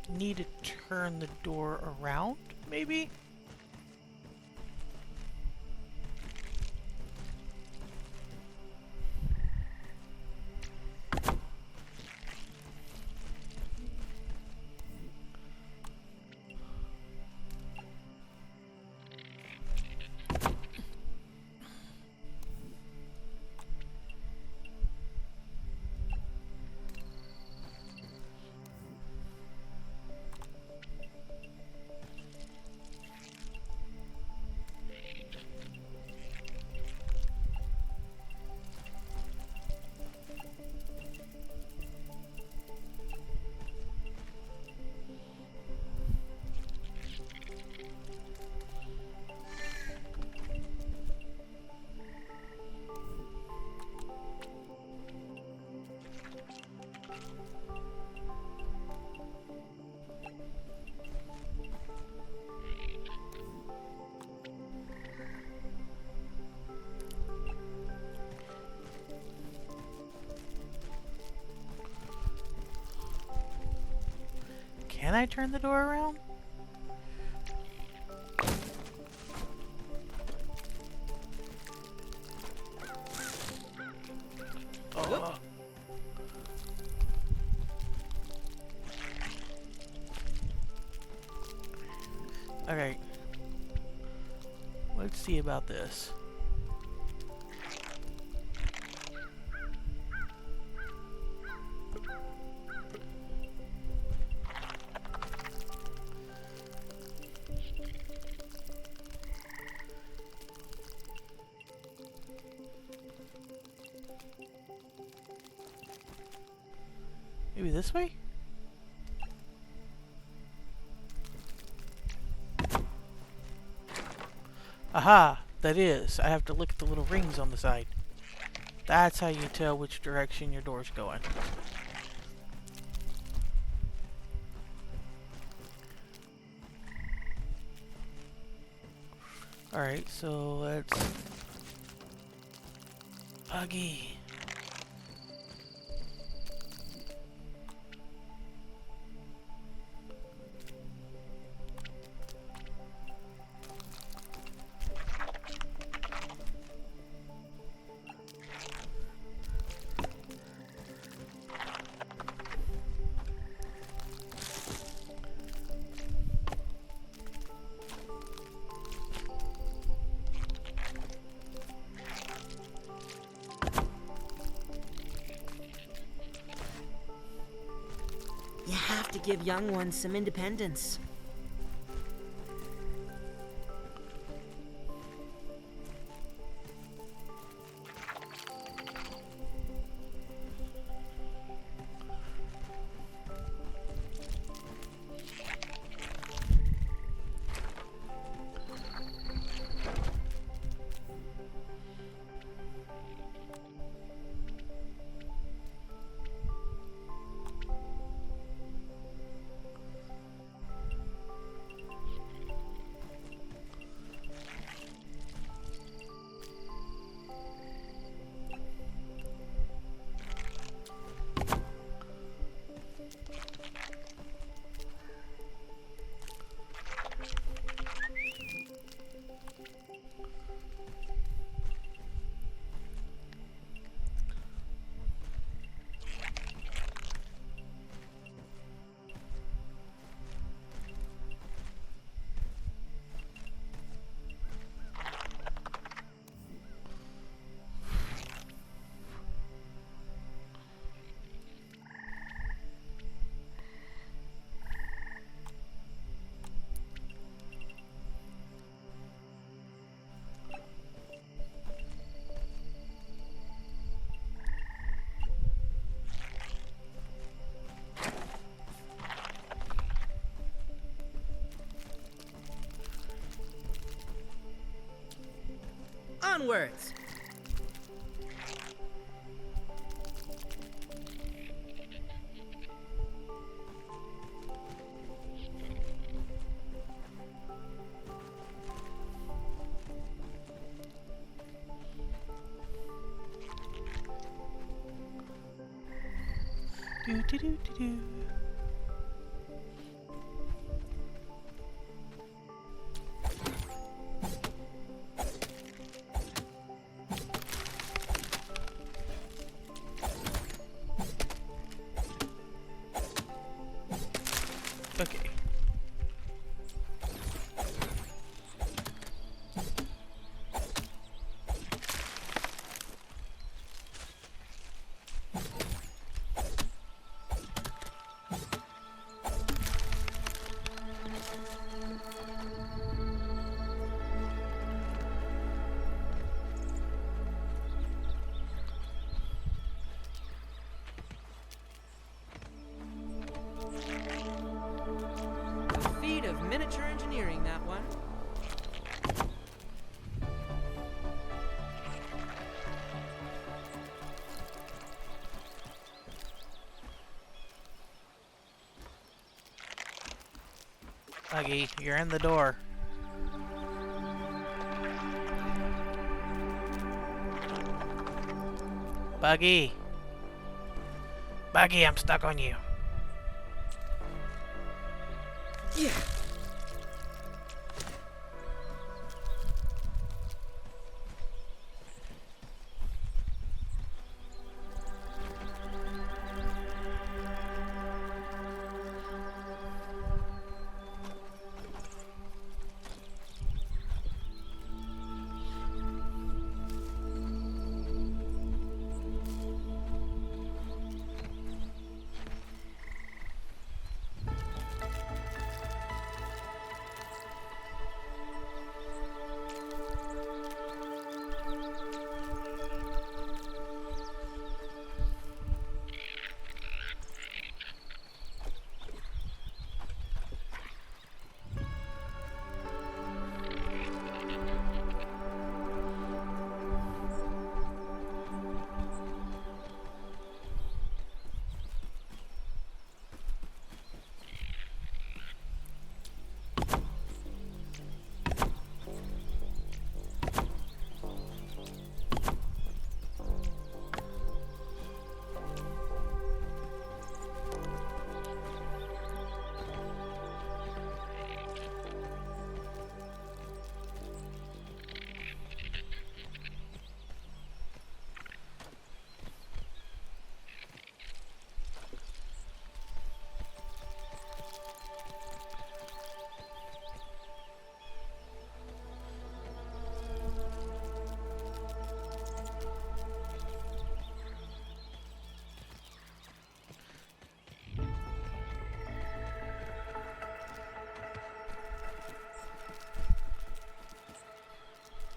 Speaker 1: Need to turn the door around, maybe? Can I turn the door around? Oh. Alright. Let's see about this. Maybe this way? Aha! That is. I have to look at the little rings on the side. That's how you tell which direction your door's going. Alright, so let's... Buggy.
Speaker 2: You have to give young ones some independence. Onwards!
Speaker 1: Do do do do do. Okay.
Speaker 2: A feat of miniature engineering, that one.
Speaker 1: Buggy, you're in the door. Buggy. Buggy, I'm stuck on you.
Speaker 2: Yeah.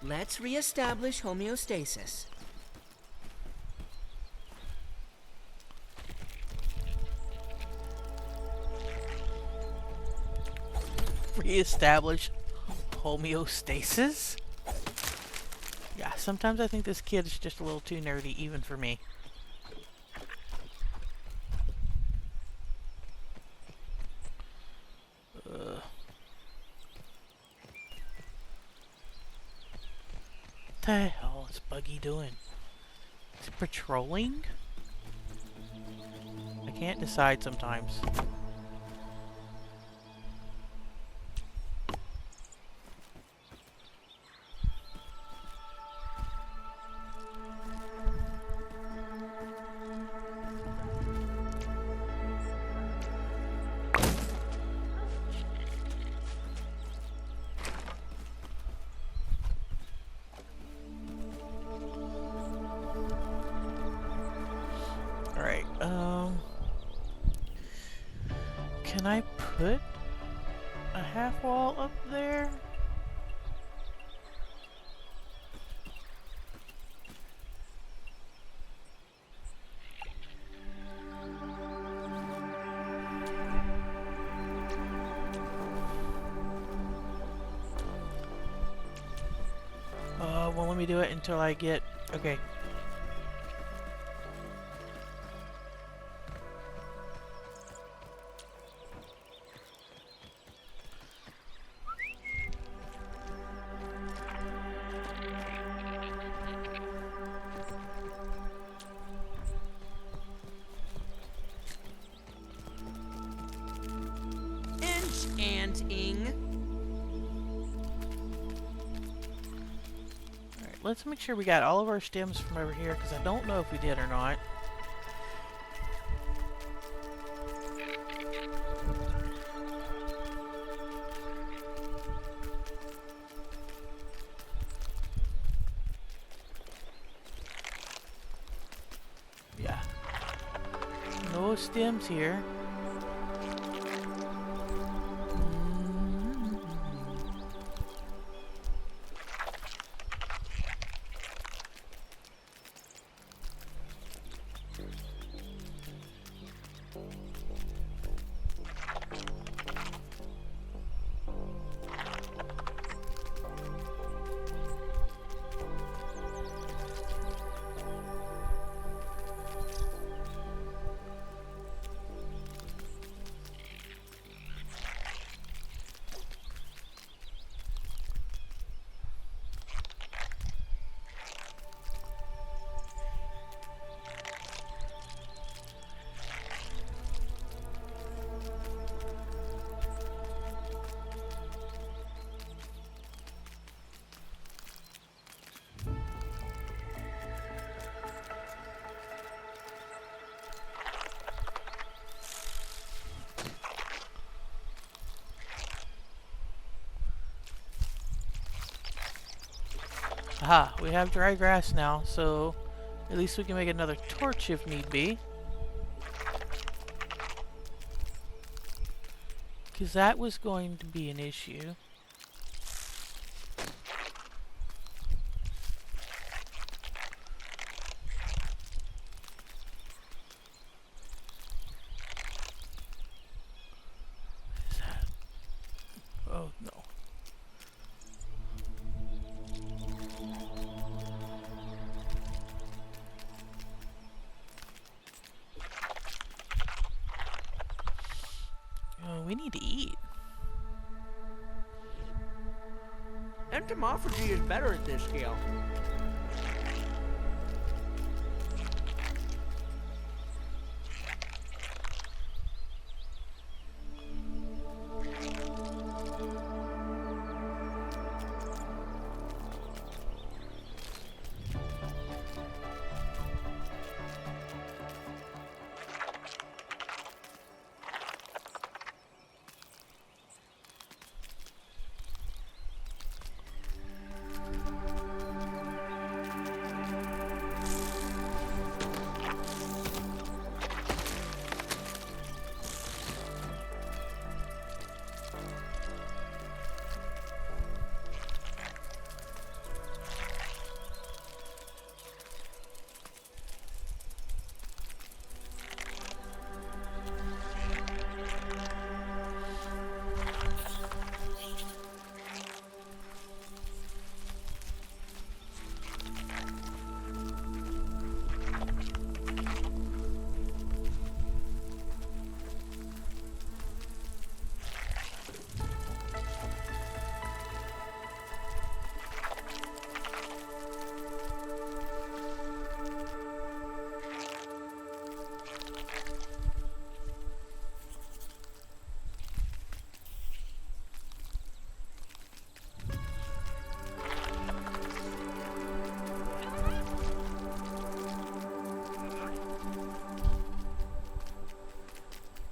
Speaker 2: Let's re-establish homeostasis.
Speaker 1: Reestablish homeostasis? Yeah, sometimes I think this kid is just a little too nerdy, even for me. What the hell is Buggy doing? Is he patrolling? I can't decide sometimes. Alright, can I put a half wall up there? Won't let me do it until I get... Okay.
Speaker 2: Enchanting.
Speaker 1: Alright, let's make sure we got all of our stems from over here, because I don't know if we did or not. Yeah. No stems here. Aha, we have dry grass now, so at least we can make another torch if need be. Because that was going to be an issue. What is that? Oh, no. We need to eat.
Speaker 2: Entomophagy is better at this scale.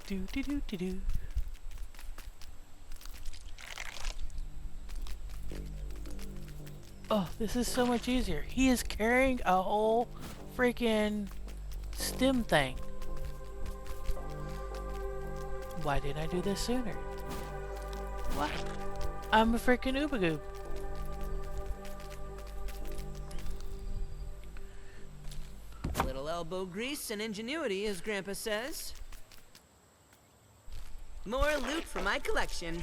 Speaker 1: Do do do do do. Oh, this is so much easier. He is carrying a whole freaking stem thing. Why didn't I do this sooner? What? I'm a freaking oobagoob.
Speaker 2: Little elbow grease and ingenuity, as Grandpa says. More loot for my collection.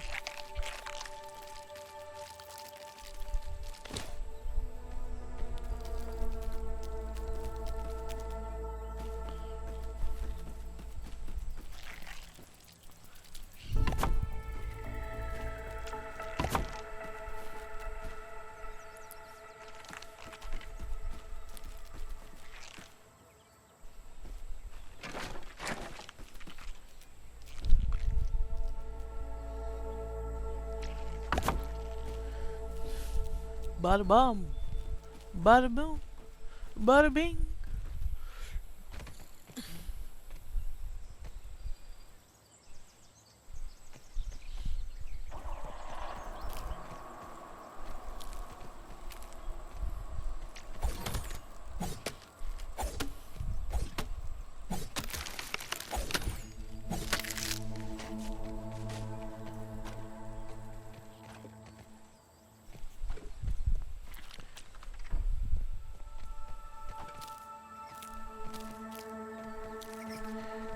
Speaker 1: Bada bum. Bada boom. Bada bing.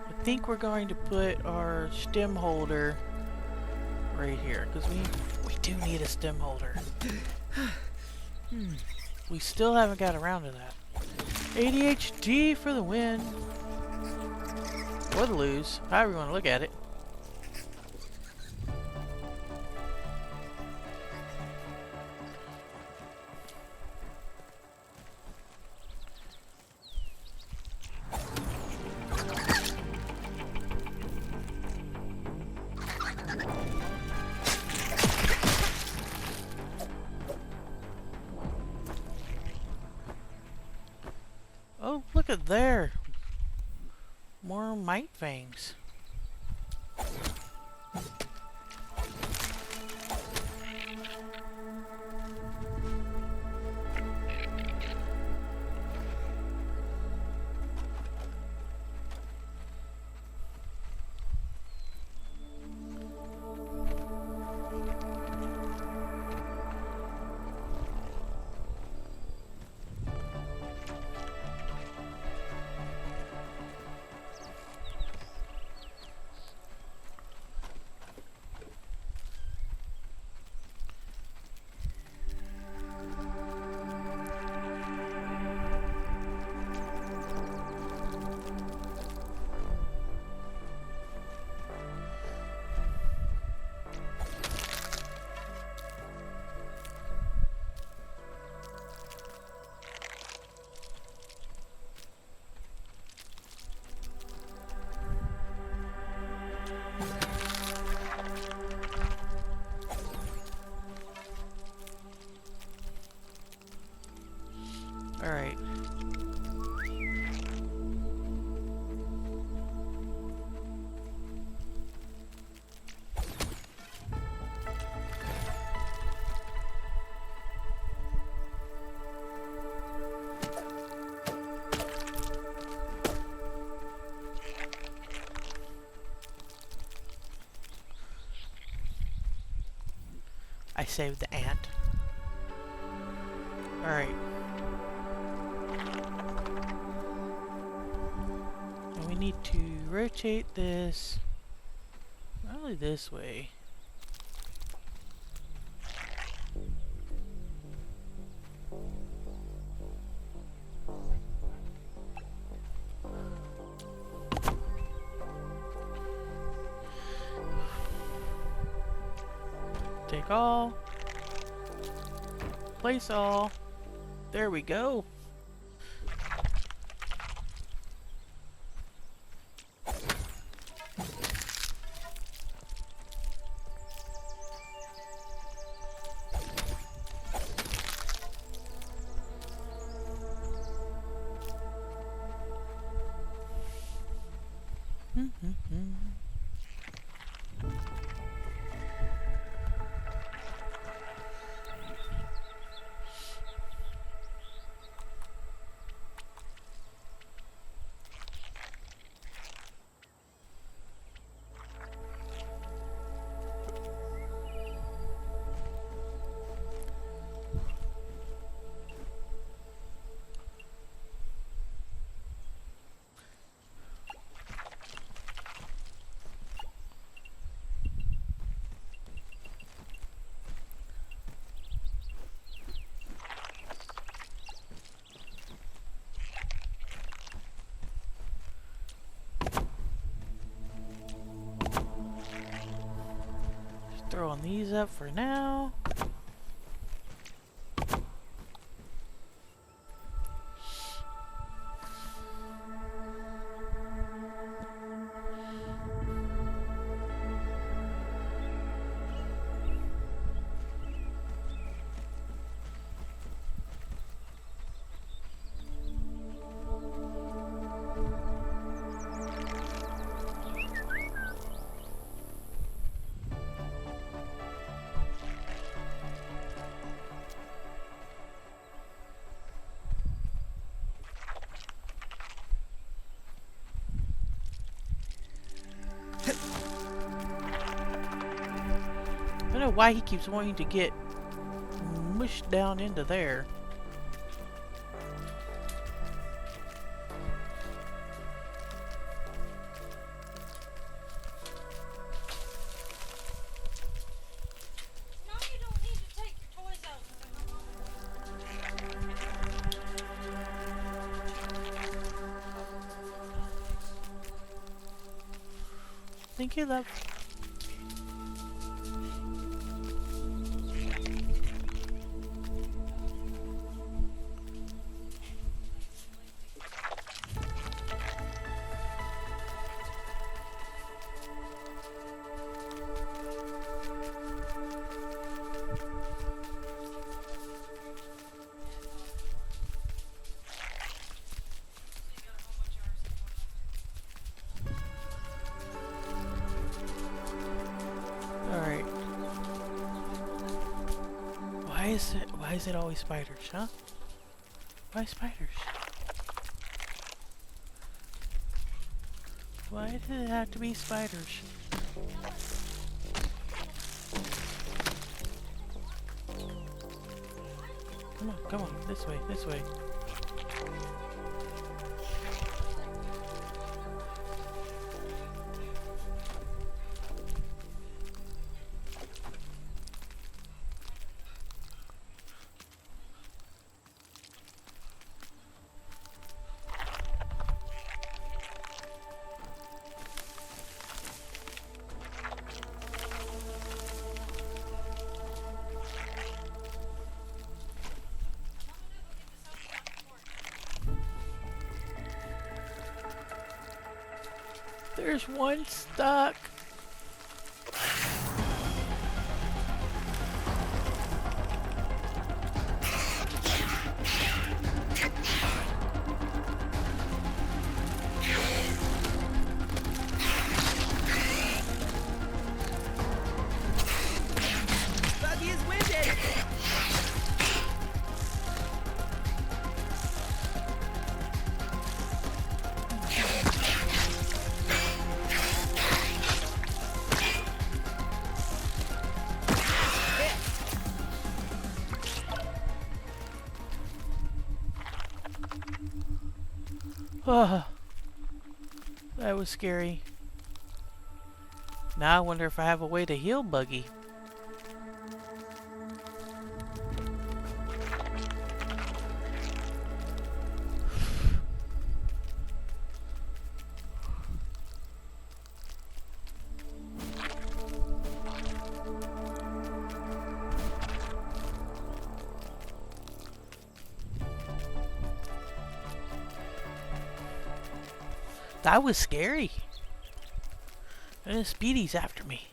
Speaker 1: I think we're going to put our stem holder right here because we do need a stem holder. We still haven't got around to that. ADHD for the win. Or the lose, however you want to look at it. Oh, look at there. More mite fangs. Alright. I saved the ant. Alright. And we need to rotate this probably this way. Take all. Place all. There we go. Throwing these up for now. why he keeps wanting to get mushed down into there.
Speaker 4: No, you don't need to take your toys out.
Speaker 1: Thank you, love. Alright. Why is it always spiders, huh? Why spiders? Why did it have to be spiders? Come on, this way, this way. There's one stuck.
Speaker 2: Buggy is winded!
Speaker 1: Oh, that was scary. Now I wonder if I have a way to heal Buggy. That was scary. And Speedy's after me.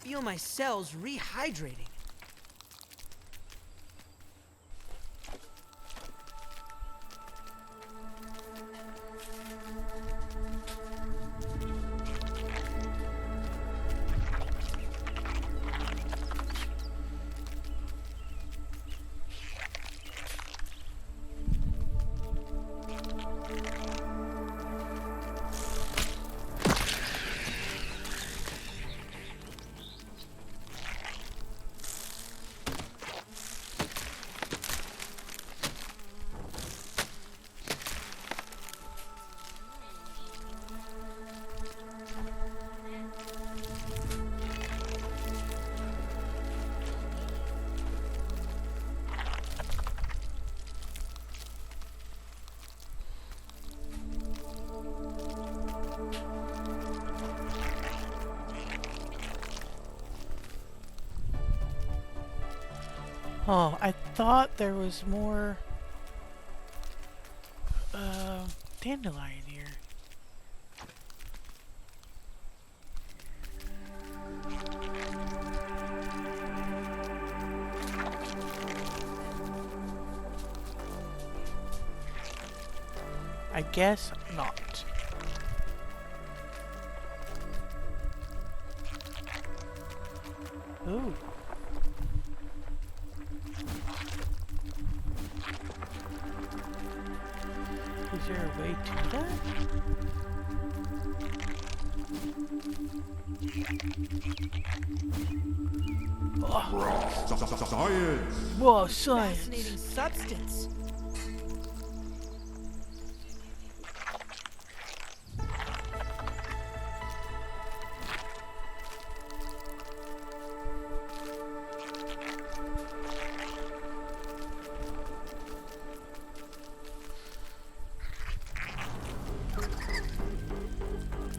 Speaker 2: Feel my cells rehydrating.
Speaker 1: Oh, I thought there was more dandelion here. I guess not. Ooh. Is there a way to that?
Speaker 5: Science!
Speaker 1: Whoa, science!
Speaker 2: Fascinating substance.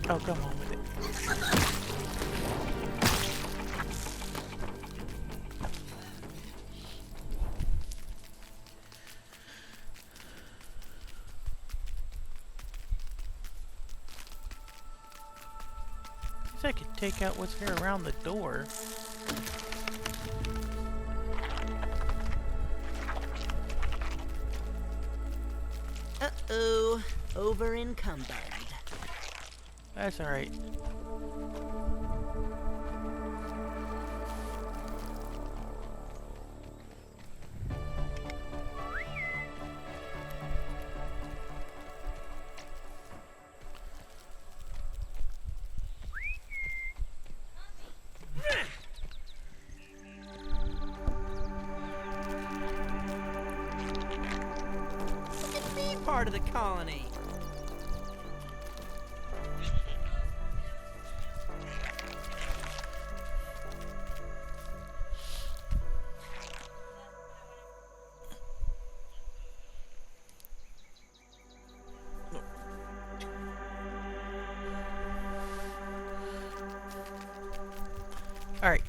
Speaker 1: Oh, come on with it. Guess I could take out what's here around the door.
Speaker 2: Uh-oh. Over encumbered.
Speaker 1: That's alright.
Speaker 2: Be part of the colony.
Speaker 1: Alright.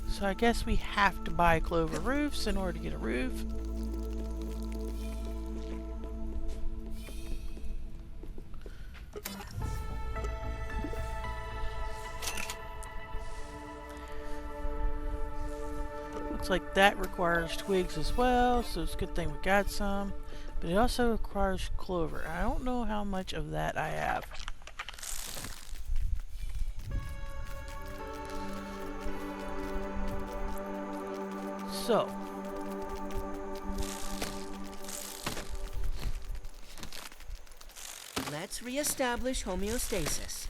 Speaker 1: So I guess we have to buy clover roofs in order to get a roof. Looks like that requires twigs as well, so it's a good thing we got some. But it also requires clover. I don't know how much of that I have. So,
Speaker 2: Let's reestablish homeostasis.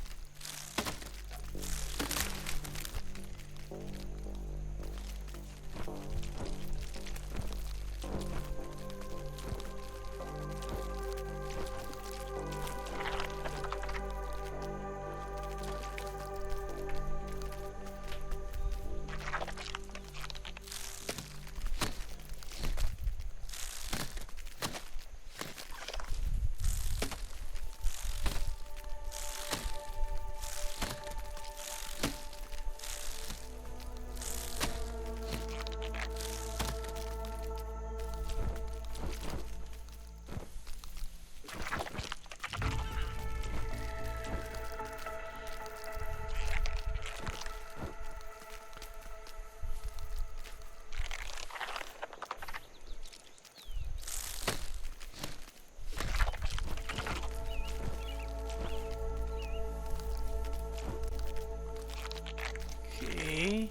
Speaker 2: okay.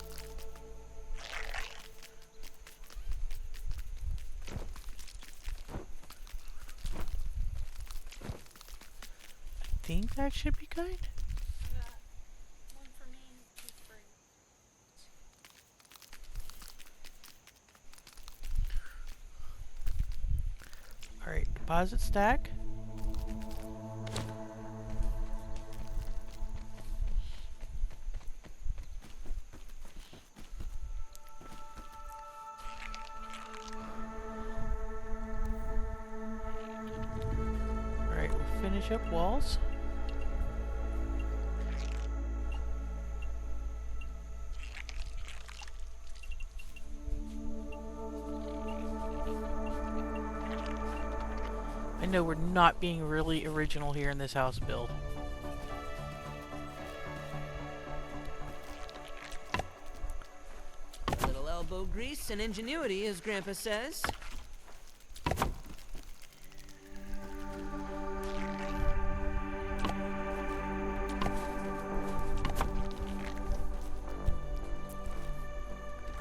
Speaker 2: I think that should be good.
Speaker 4: I got one for me and two for you.
Speaker 1: Alright, deposit stack. Alright, we'll finish up walls. I know we're not being really original here in this house build.
Speaker 2: A little elbow grease and ingenuity, as Grandpa says.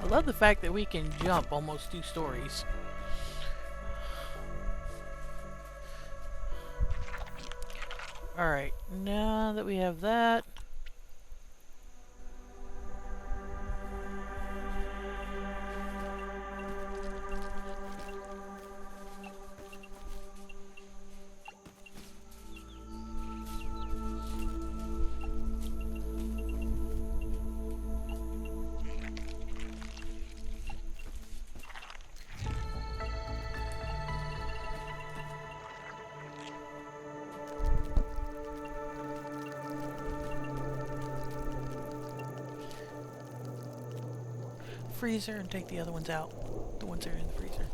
Speaker 1: I love the fact that we can jump almost 2 stories. Alright, now that we have that, freezer and take the other ones out. The ones that are in the freezer.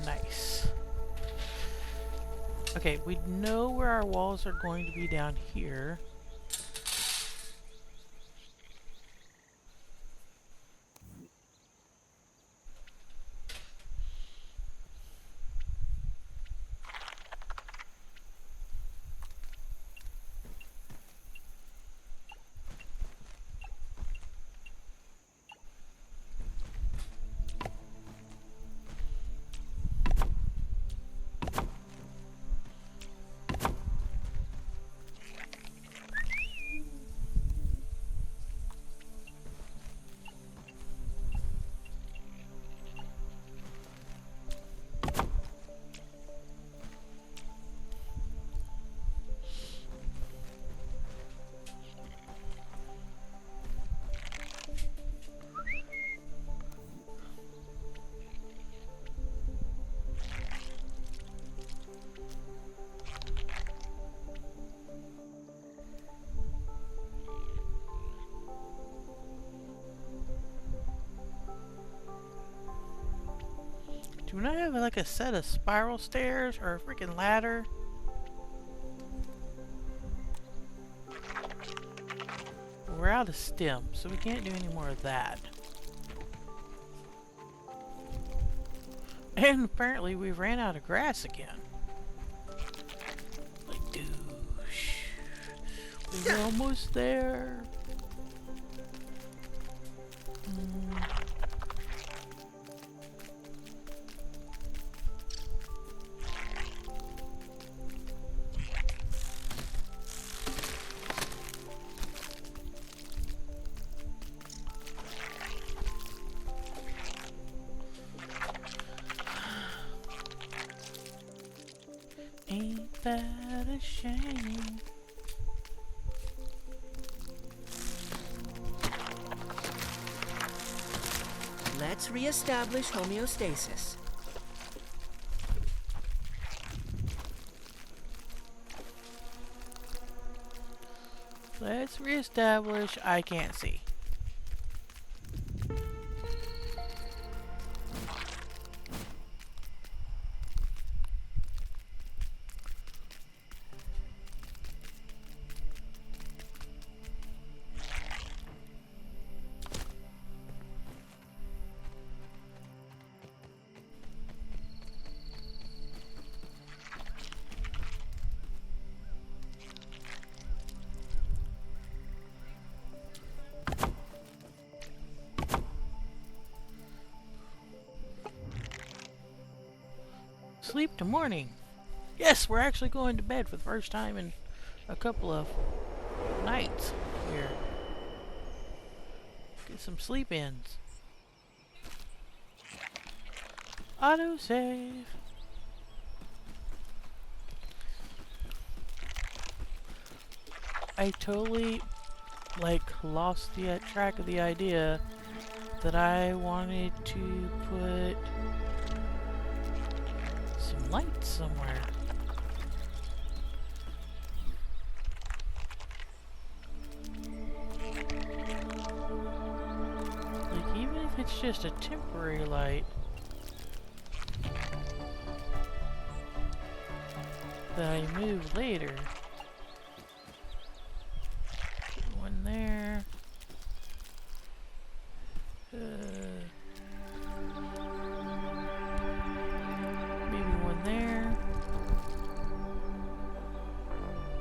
Speaker 1: Nice. Okay, we know where our walls are going to be down here. Do we not have like a set of spiral stairs or a freaking ladder? We're out of stem, so we can't do any more of that. And apparently we ran out of grass again. Like, douche. We're almost there. Ain't that a shame?
Speaker 2: Let's reestablish homeostasis.
Speaker 1: Let's reestablish I can't see. sleep to morning. Yes, we're actually going to bed for the first time in a couple of nights here. Get some sleep ins. Autosave. I totally lost the track of the idea that I wanted to put some lights somewhere. Like, even if it's just a temporary light that I move later. Put one there. Maybe one there.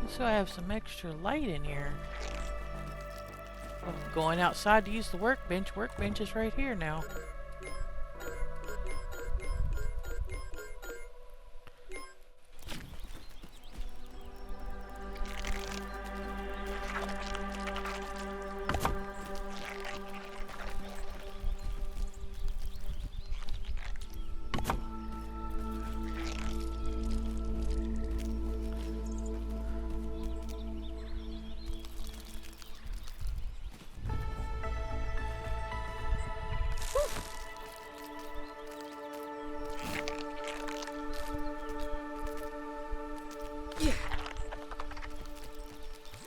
Speaker 1: So I have some extra light in here. Oh, going outside to use the workbench. Workbench is right here now.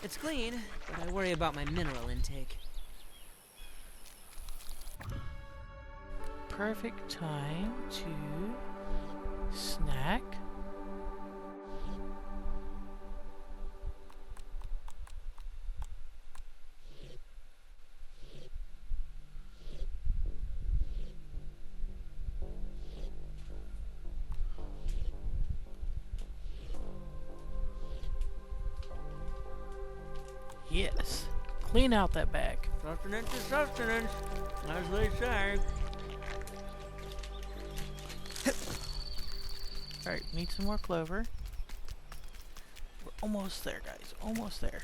Speaker 2: It's clean, but I worry about my mineral intake.
Speaker 1: Perfect time to snack. Yes. Clean out that bag.
Speaker 2: Sustenance is sustenance, as they say.
Speaker 1: Alright, need some more clover. We're almost there, guys. Almost there.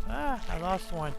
Speaker 1: Ah, I lost one.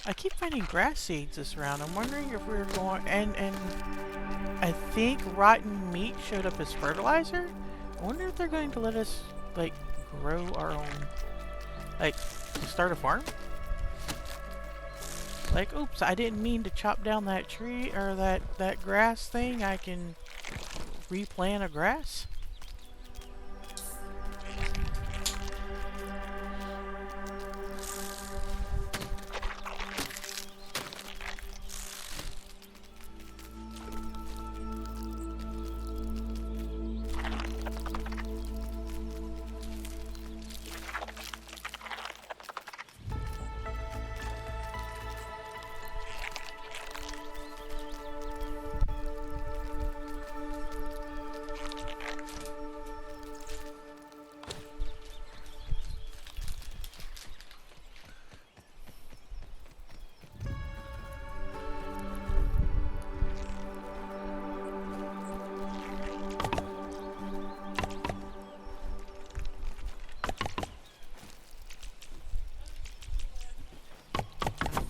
Speaker 1: I keep finding grass seeds this round. I'm wondering if we're going and I think rotten meat showed up as fertilizer. I wonder if they're going to let us like grow our own, like start a farm. Like, oops, I didn't mean to chop down that tree or that grass thing. I can replant a grass.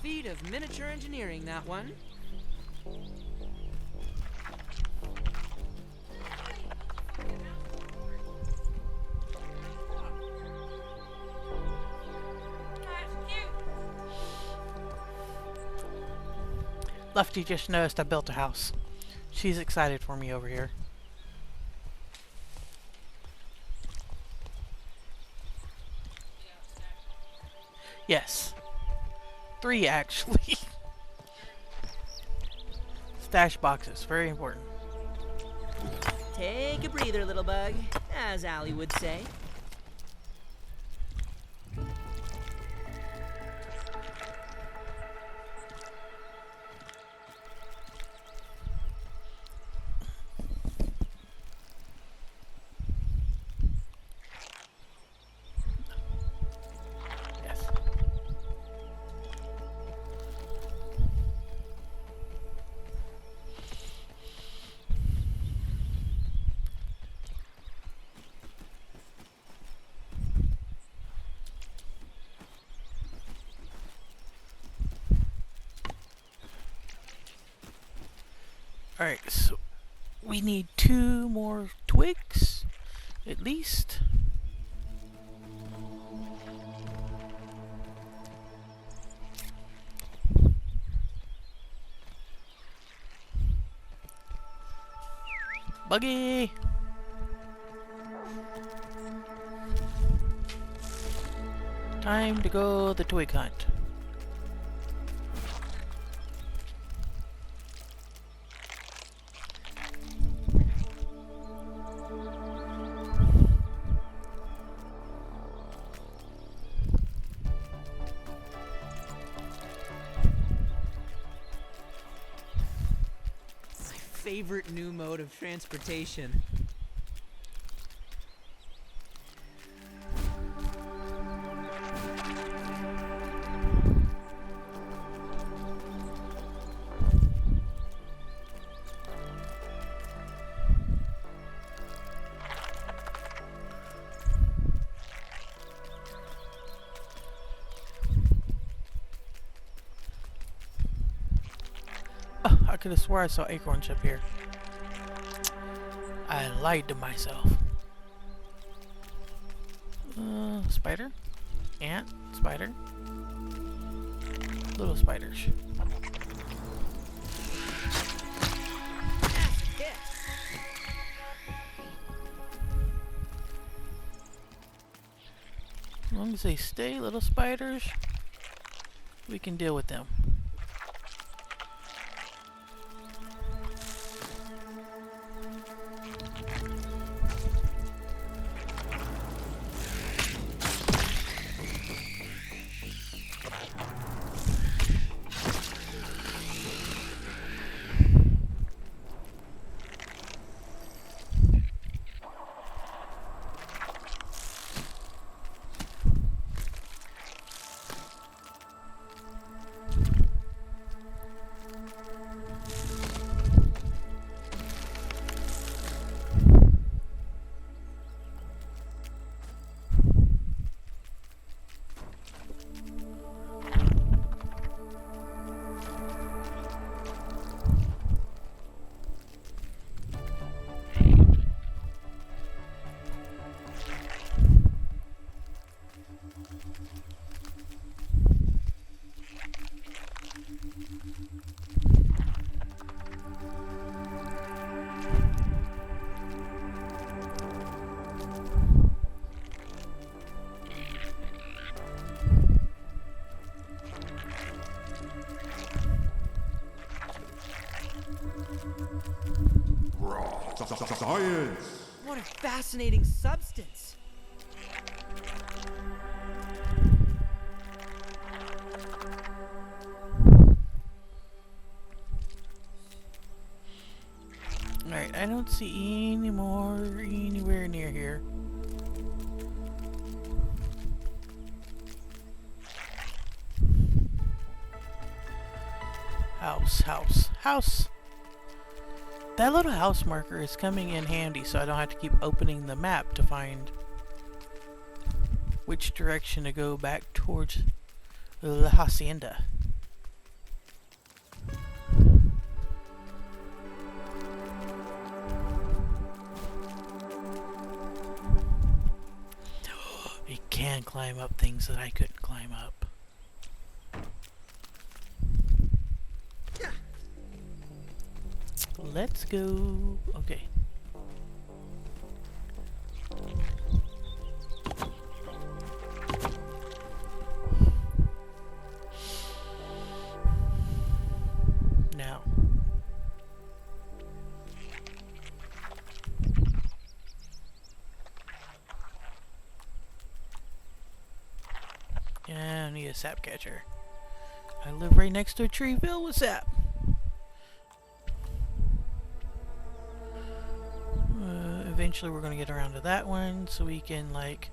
Speaker 2: feat of miniature engineering, that one.
Speaker 1: Lefty just noticed I built a house. She's excited for me over here. Yes. 3 actually. Stash boxes, very important.
Speaker 2: Take a breather, little bug, as Allie would say.
Speaker 1: Yes. Alright, so we need 2 more twigs, at least. Buggy! Time to go the twig hunt.
Speaker 2: Favorite new mode of transportation.
Speaker 1: Oh, I could have swore I saw acorns up here. I lied to myself. Spider? Ant? Spider? Little spiders. As long as they stay little spiders, we can deal with them.
Speaker 5: Science!
Speaker 2: What a fascinating substance.
Speaker 1: Alright, I don't see any more anywhere near here. House! That little house marker is coming in handy so I don't have to keep opening the map to find which direction to go back towards the hacienda. can climb up things that I couldn't climb up. Let's go. Okay. Now. Yeah, I need a sap catcher. I live right next to a tree filled with sap. Eventually we're going to get around to that one so we can, like...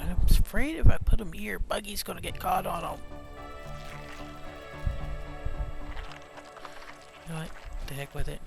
Speaker 1: I'm afraid if I put him here, Buggy's gonna get caught on him. You know what? The heck with it.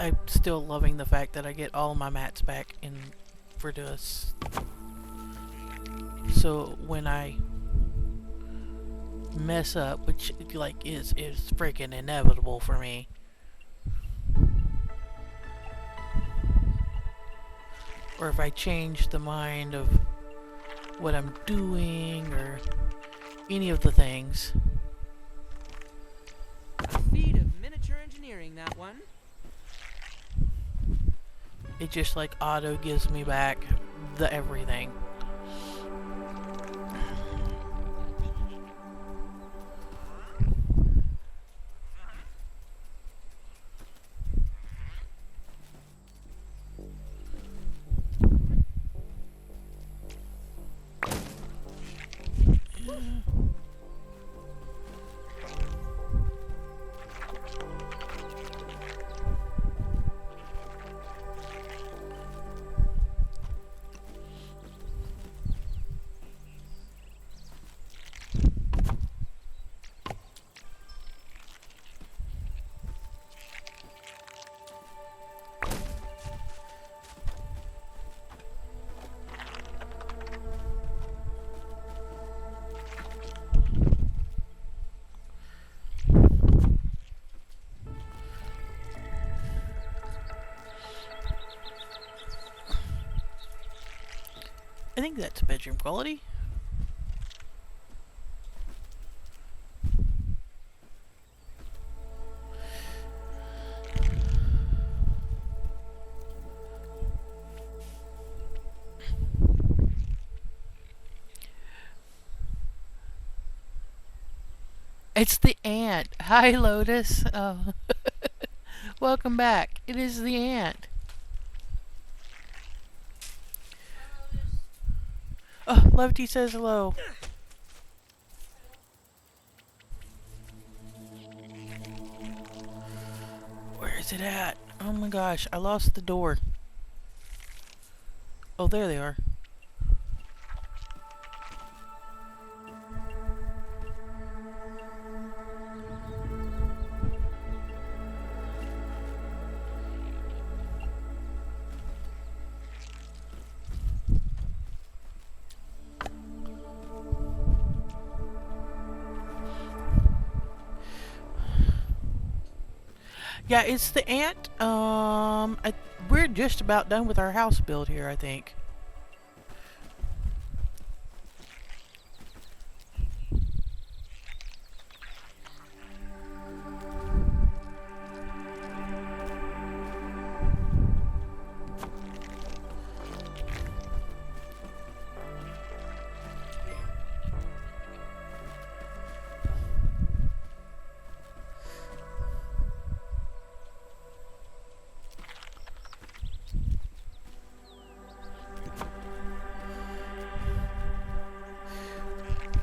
Speaker 1: I'm still loving the fact that I get all my mats back in for this. So when I mess up, which like is freaking inevitable for me, or if I change the mind of what I'm doing or any of the things.
Speaker 2: A feat of miniature engineering, that one.
Speaker 1: It just like auto gives me back the everything. I think that's bedroom quality. It's the ant. Hi, Lotus. Oh. Welcome back. It is the ant. Oh, Levity says hello. Where is it at? Oh my gosh, I lost the door. Oh, there they are. Yeah, it's the ant. We're just about done with our house build here, I think.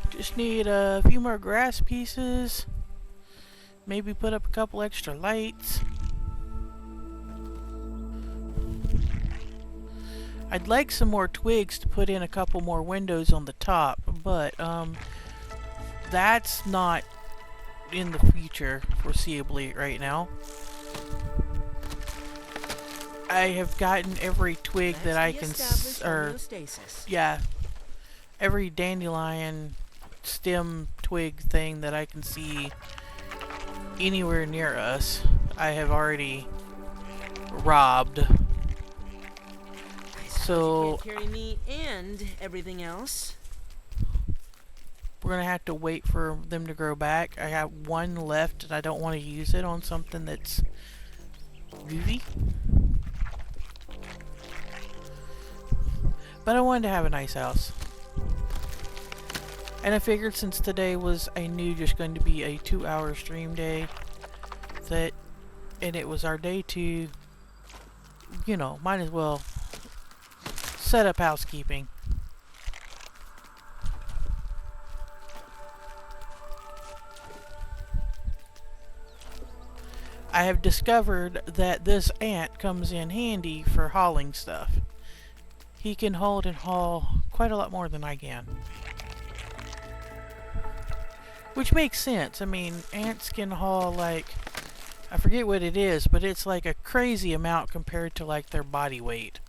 Speaker 1: Just need a few more grass pieces. Maybe put up a couple extra lights. I'd like some more twigs to put in a couple more windows on the top, but that's not in the future foreseeably right now. I have gotten every twig that I can yeah, every dandelion stem twig thing that I can see anywhere near us. I have already robbed. So
Speaker 2: you can't carry me and everything else.
Speaker 1: we're gonna have to wait for them to grow back. I have one left and I don't want to use it on something that's goofy. But I wanted to have a nice house. And I figured since today was, I knew just going to be a 2-hour stream day, and it was our day to, you know, might as well set up housekeeping. I have discovered that this ant comes in handy for hauling stuff. He can hold and haul quite a lot more than I can. Which makes sense. I mean, ants can haul like, I forget what it is, but it's like a crazy amount compared to like their body weight.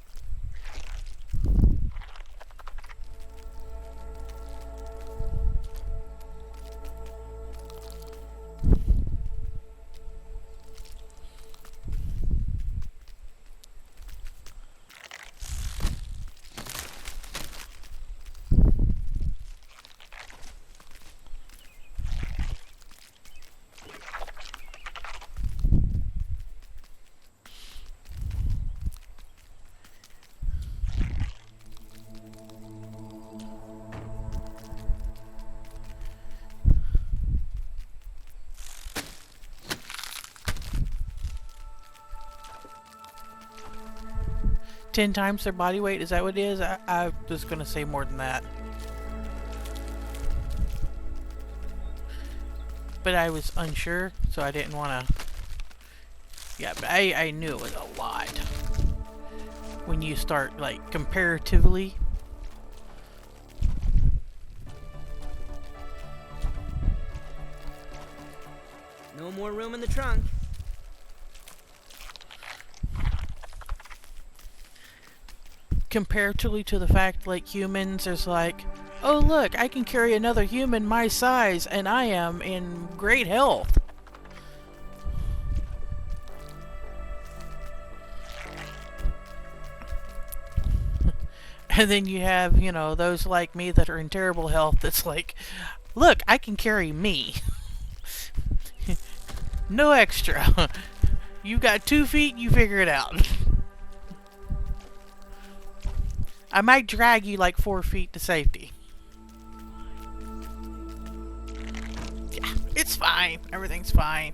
Speaker 1: Ten times their body weight, is that what it is? I was gonna say more than that. But I was unsure, so I didn't wanna... Yeah, but I knew it was a lot. When you start, like, comparatively.
Speaker 2: No more room in the trunk.
Speaker 1: Comparatively to the fact, like, humans, there's like, oh look, I can carry another human my size, and I am in great health. And then you have, you know, those like me that are in terrible health that's like, look, I can carry me. No extra. You've got 2 feet, you figure it out. I might drag you like 4 feet to safety. Yeah, it's fine. Everything's fine.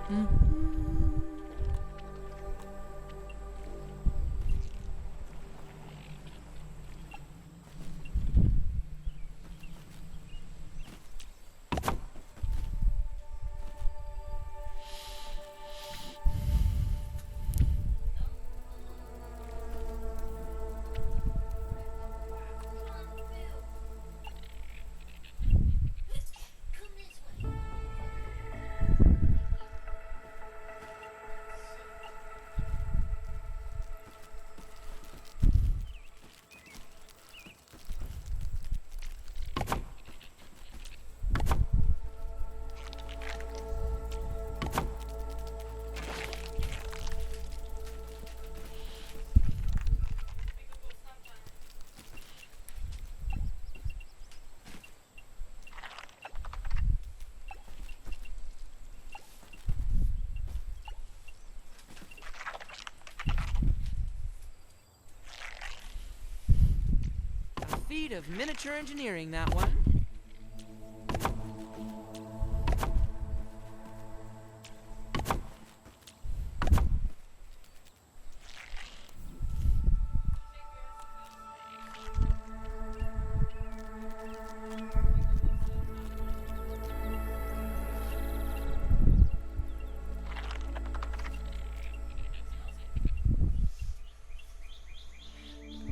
Speaker 4: Come this way.
Speaker 2: A feat of miniature engineering, that one.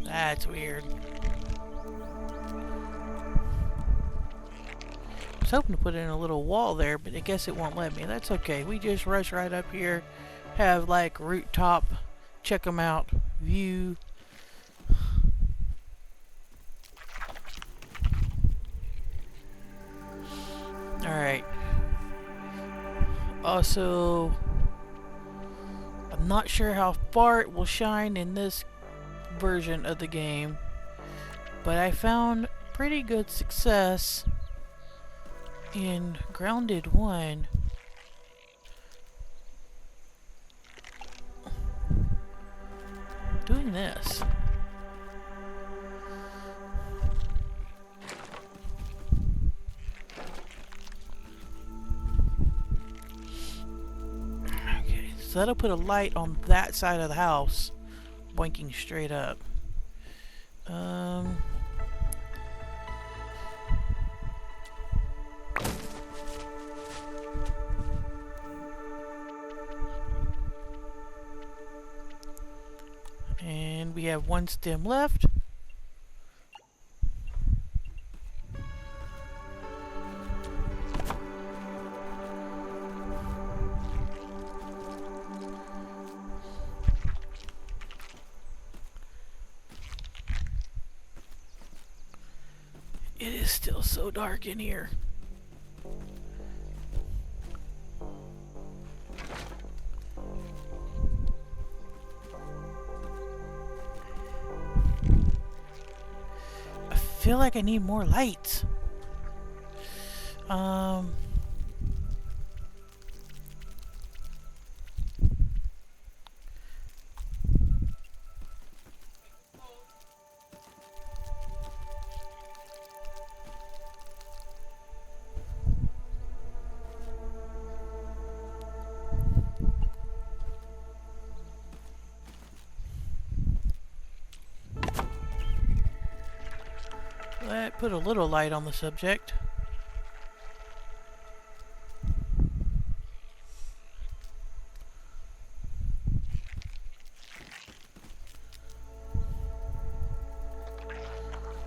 Speaker 1: That's weird. I was hoping to put in a little wall there, but I guess it won't let me. That's okay. We just rush right up here, have like rooftop, check them out, view. Alright. Also, I'm not sure how far it will shine in this version of the game, but I found pretty good success in Grounded 1 doing this. Okay, so that'll put a light on that side of the house, blinking straight up. And we have one stem left. It is still so dark in here. I feel like I need more lights. That put a little light on the subject.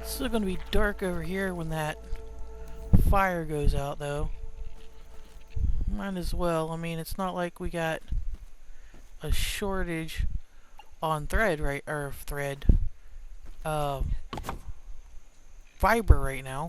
Speaker 1: It's still going to be dark over here when that fire goes out, though. Might as well. I mean, it's not like we got a shortage on fiber right now.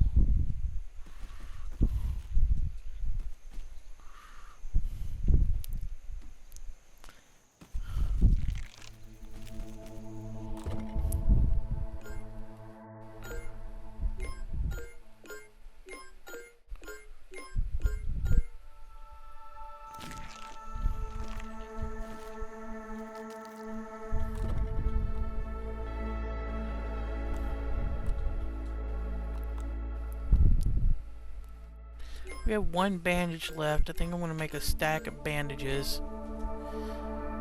Speaker 1: We have one bandage left. I think I'm going to make a stack of bandages,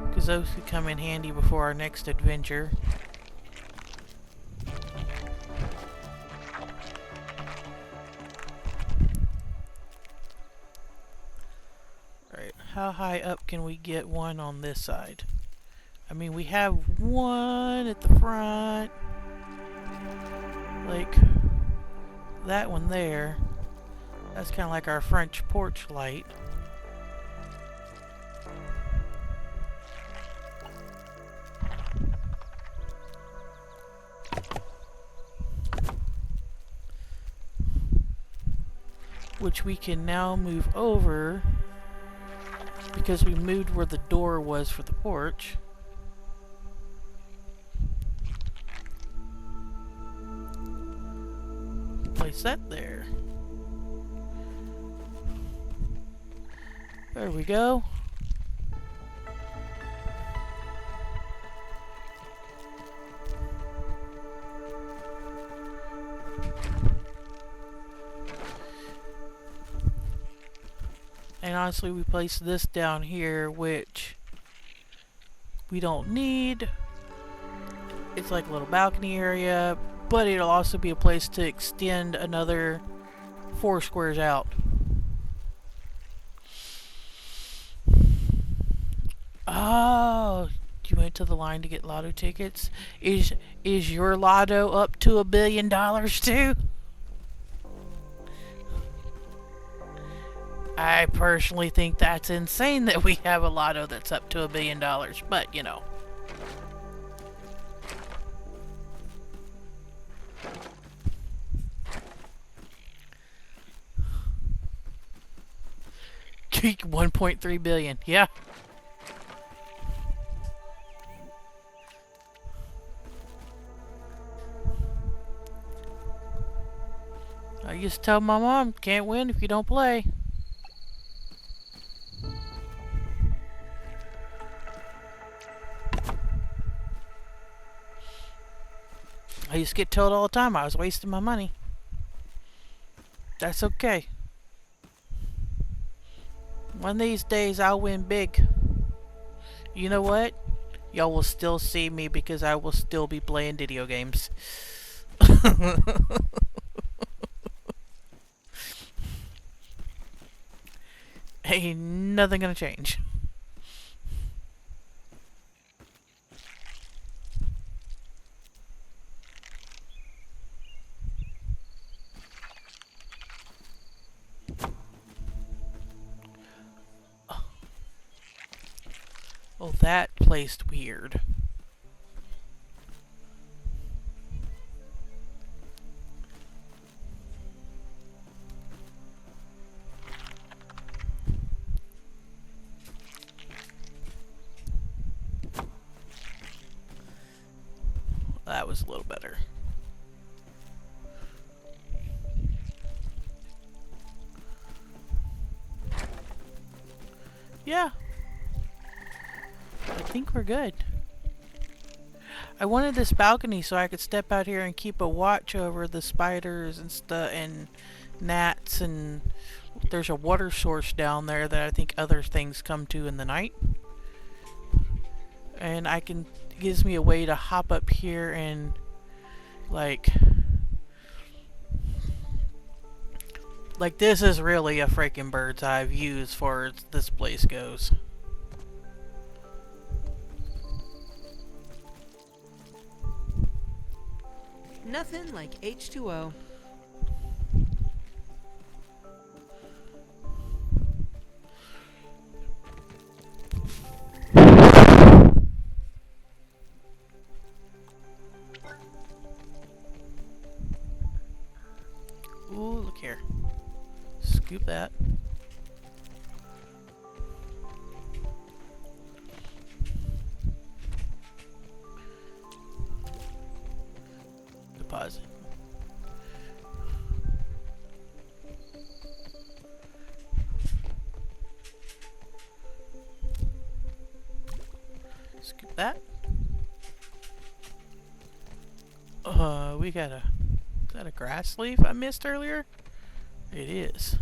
Speaker 1: because those could come in handy before our next adventure. Alright, how high up can we get one on this side? I mean, we have one at the front. Like, that one there. That's kind of like our French porch light. Which we can now move over because we moved where the door was for the porch. Place that there. There we go. And honestly, we place this down here, which we don't need. It's like a little balcony area, but it'll also be a place to extend another 4 squares out. Oh, you went to the line to get lotto tickets? Is your lotto up to $1 billion too? I personally think that's insane that we have a lotto that's up to $1 billion, but you know. $1.3 billion, yeah. I used to tell my mom, can't win if you don't play. I used to get told all the time I was wasting my money. That's okay. One of these days I'll win big. You know what? Y'all will still see me because I will still be playing video games. Ain't nothing gonna change. Oh, that placed weird. That was a little better. Yeah. I think we're good. I wanted this balcony so I could step out here and keep a watch over the spiders and stuff and gnats, and there's a water source down there that I think other things come to in the night. And I can, it gives me a way to hop up here and like this is really a freaking bird's eye view as far as this place goes.
Speaker 2: Nothing like H2O.
Speaker 1: Ooh, look here. Scoop that. Deposit. Scoop that. We got a... Is that a grass leaf I missed earlier? It is.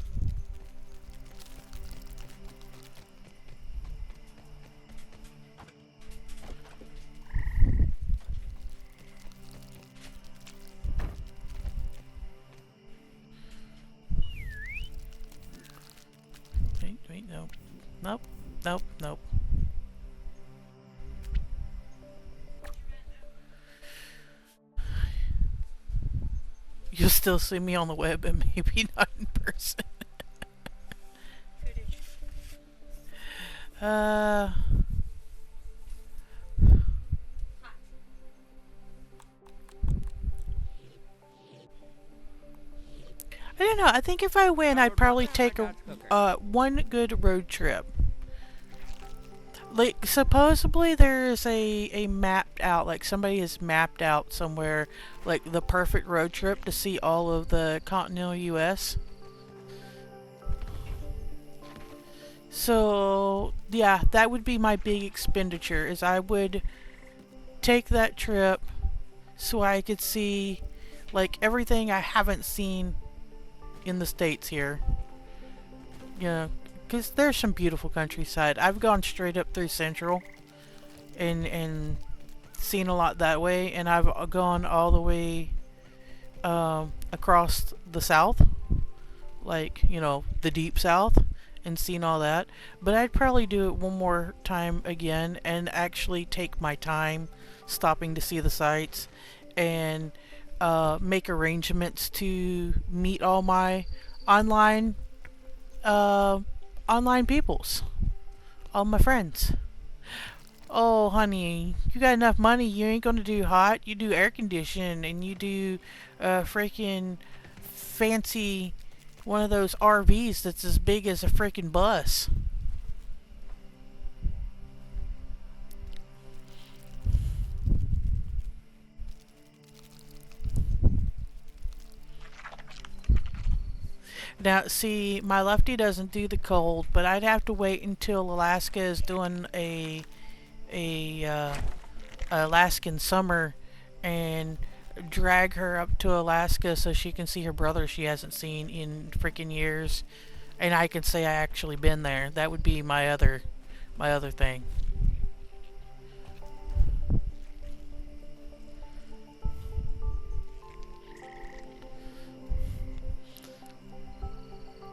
Speaker 1: Nope. Nope. Nope. You'll still see me on the web and maybe not in person. uh... I don't know. I think if I win, I'd probably take a one good road trip. Like, supposedly there is a mapped out, like somebody has mapped out somewhere, like the perfect road trip to see all of the continental U.S. So, yeah, that would be my big expenditure, is I would take that trip so I could see, like, everything I haven't seen in the States here. You know, because there's some beautiful countryside. I've gone straight up through Central and seen a lot that way, and I've gone all the way across the South, like, you know, the deep South, and seen all that. But I'd probably do it one more time again and actually take my time stopping to see the sights and make arrangements to meet all my online online peoples, all my friends. Oh, honey, you got enough money. You ain't gonna do hot. You do air conditioning, and you do freaking fancy one of those RVs that's as big as a freaking bus. Now, see, my lefty doesn't do the cold, but I'd have to wait until Alaska is doing a Alaskan summer and drag her up to Alaska so she can see her brother she hasn't seen in freaking years, and I can say I actually been there. That would be my other thing.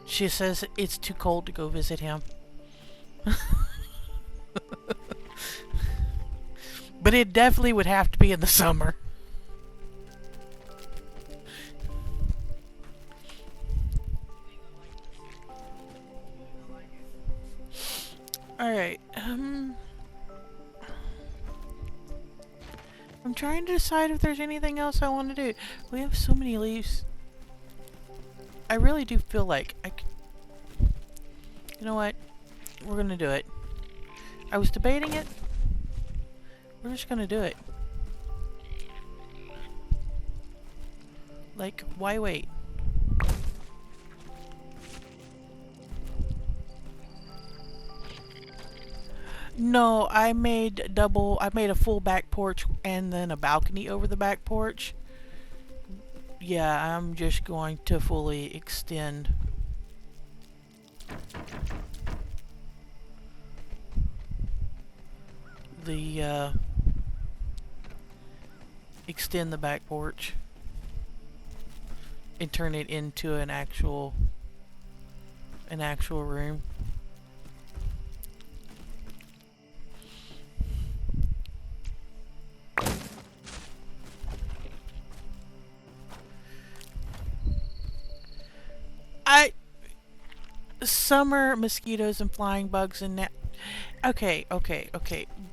Speaker 1: She says it's too cold to go visit him. But it definitely would have to be in the summer. Alright, I'm trying to decide if there's anything else I want to do. We have so many leaves. I really do feel like you know what? We're gonna do it. I was debating it. We're just gonna do it. Like, why wait? No, I made a full back porch and then a balcony over the back porch. Yeah, I'm just going to fully extend the back porch and turn it into an actual room. Summer mosquitoes and flying bugs and okay.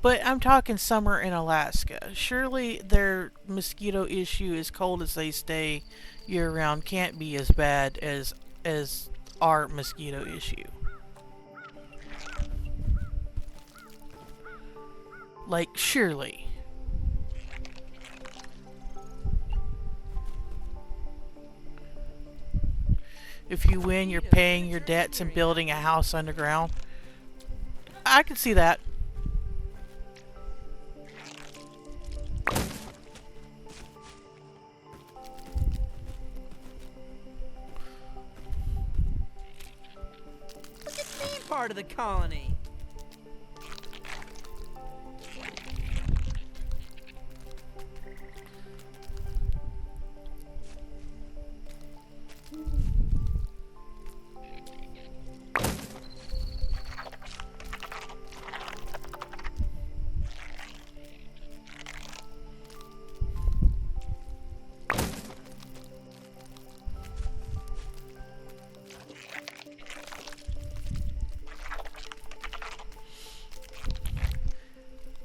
Speaker 1: But I'm talking summer in Alaska. Surely their mosquito issue, as cold as they stay year round, can't be as bad as our mosquito issue. Like, surely. If you win, you're paying your debts and building a house underground. I can see that.
Speaker 2: Look at me, part of the colony.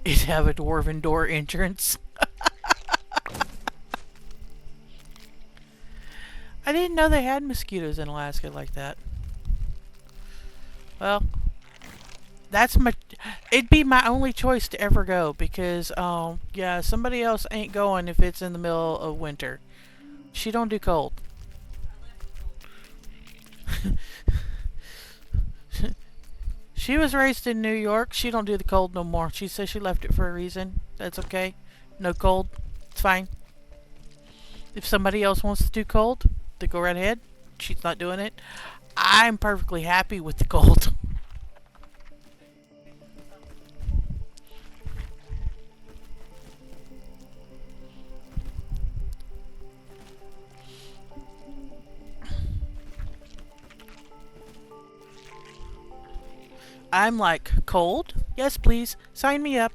Speaker 1: is have a dwarven door entrance. I didn't know they had mosquitoes in Alaska like that. Well, that's my. It'd be my only choice to ever go because, yeah, somebody else ain't going if it's in the middle of winter. She don't do cold. She was raised in New York. She don't do the cold no more. She says she left it for a reason. That's okay. No cold. It's fine. If somebody else wants to do cold, they go right ahead. She's not doing it. I'm perfectly happy with the cold. I'm like, cold? Yes, please. Sign me up.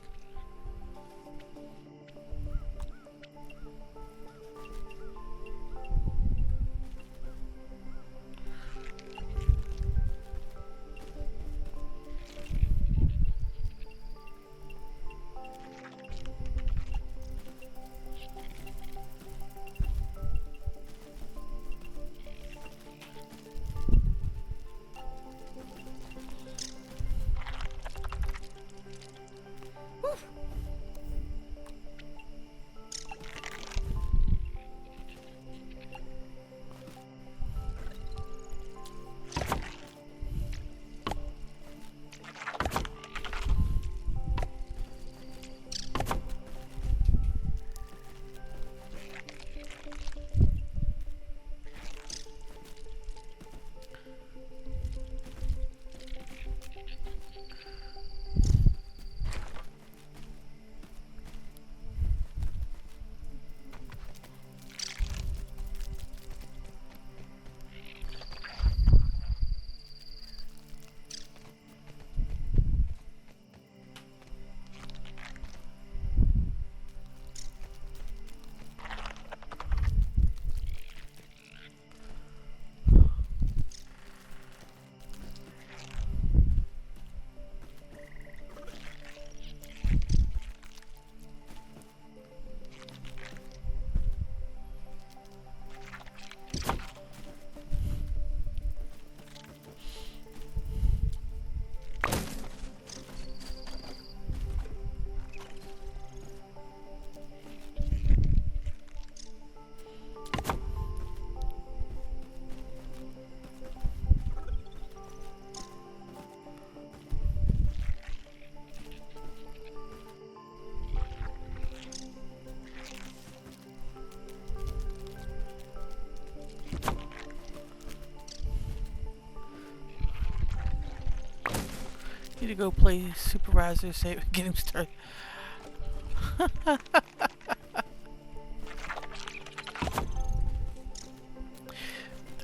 Speaker 1: Need to go play supervisor, say get him started.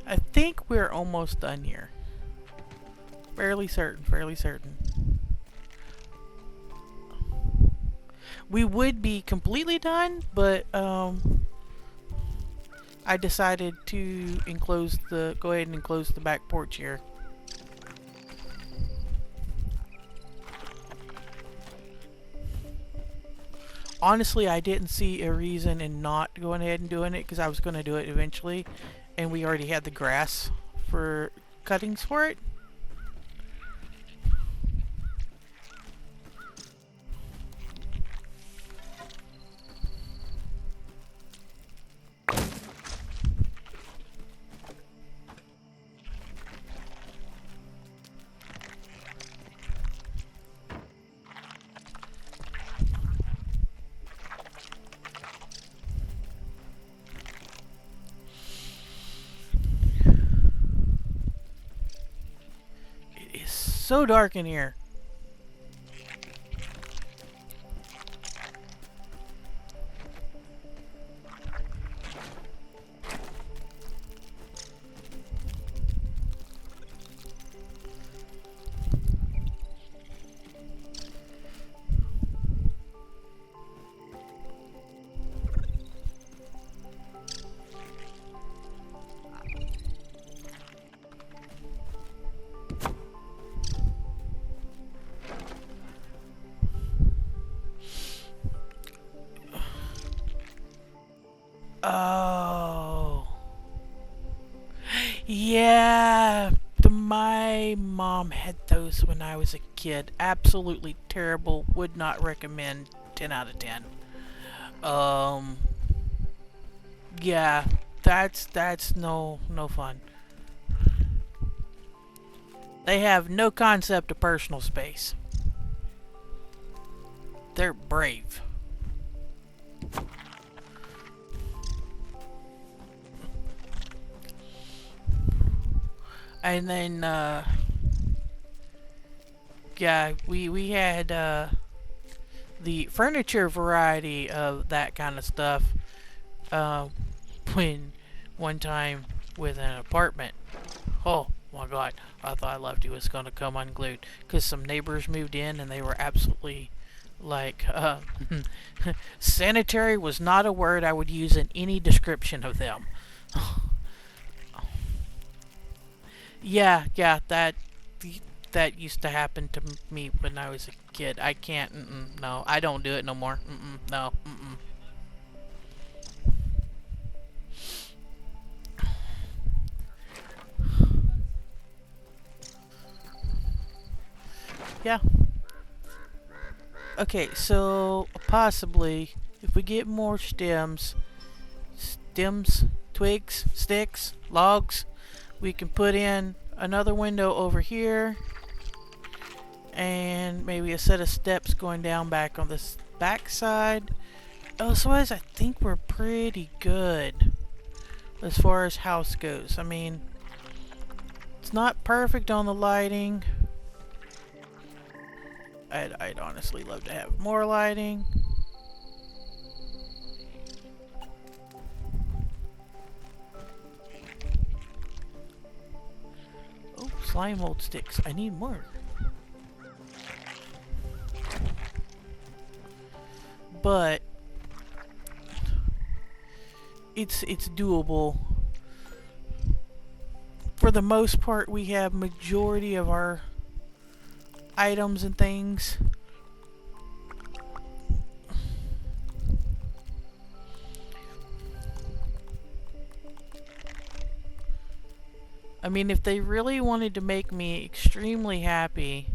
Speaker 1: I think we're almost done here. Fairly certain, fairly certain. We would be completely done, but I decided to go ahead and enclose the back porch here. Honestly, I didn't see a reason in not going ahead and doing it because I was going to do it eventually, and we already had the grass for cuttings for it. So dark in here. Oh. Yeah. My mom had those when I was a kid. Absolutely terrible. Would not recommend. 10 out of 10. Um. Yeah. That's no fun. They have no concept of personal space. They're brave. And then yeah, we had the furniture variety of that kind of stuff uh, when one time with an apartment. Oh my god, I thought Lefty was going to come unglued because some neighbors moved in and they were absolutely like sanitary was not a word I would use in any description of them. Yeah, that used to happen to me when I was a kid. I can't. No, I don't do it no more. No. Yeah. Okay, so possibly if we get more stems, twigs, sticks, logs, we can put in another window over here and maybe a set of steps going down back on this back side. Otherwise, I think we're pretty good as far as house goes. I mean, it's not perfect on the lighting. I'd honestly love to have more lighting. Oh, slime mold sticks. I need more. But it's doable. For the most part, we have majority of our items and things. I mean, if they really wanted to make me extremely happy,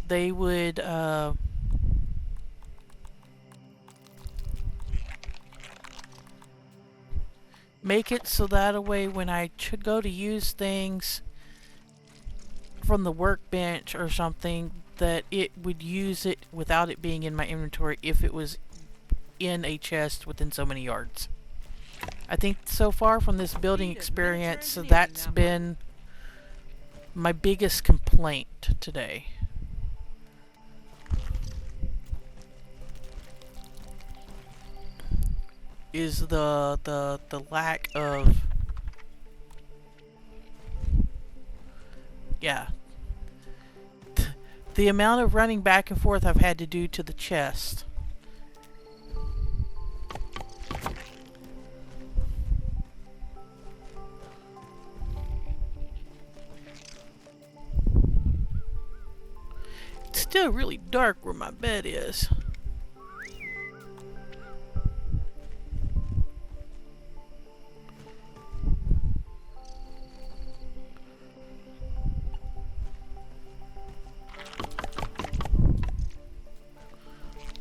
Speaker 1: they would make it so that a way when I should go to use things from the workbench or something, that it would use it without it being in my inventory if it was in a chest within so many yards. I think so far from this building experience, that's been my biggest complaint today. Is the lack of, yeah, the amount of running back and forth I've had to do to the chest. It's still really dark where my bed is.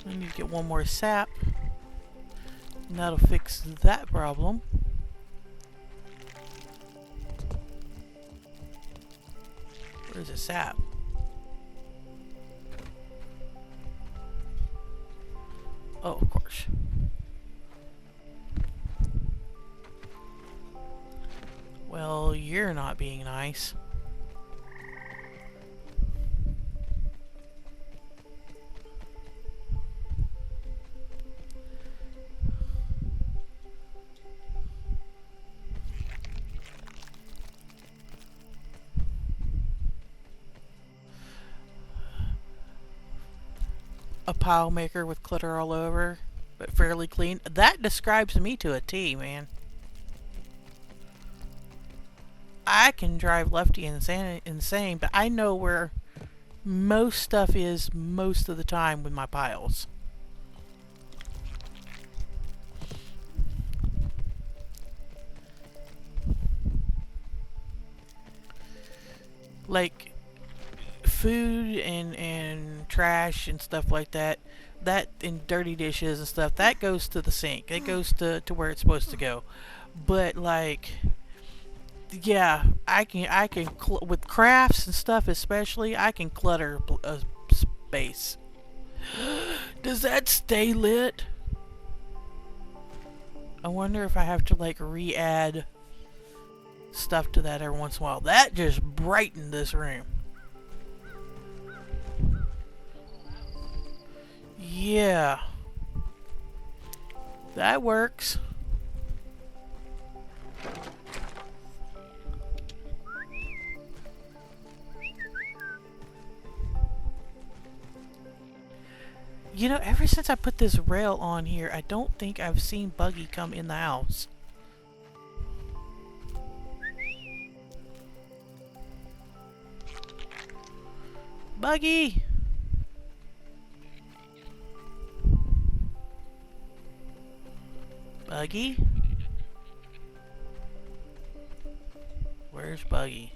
Speaker 1: I need to get one more sap. And that'll fix that problem. Where's the sap? Oh, of course. Well, you're not being nice. A pile maker with clutter all over, but fairly clean. That describes me to a T, man. I can drive Lefty insane, but I know where most stuff is most of the time with my piles. like food and trash and stuff like that, that and dirty dishes and stuff, that goes to the sink. It goes to where it's supposed to go. But like, yeah, with crafts and stuff especially, I can clutter a space. Does that stay lit? I wonder if I have to like re-add stuff to that every once in a while. That just brightened this room. Yeah. That works. You know, ever since I put this rail on here, I don't think I've seen Buggy come in the house. Buggy! Buggy? Where's Buggy?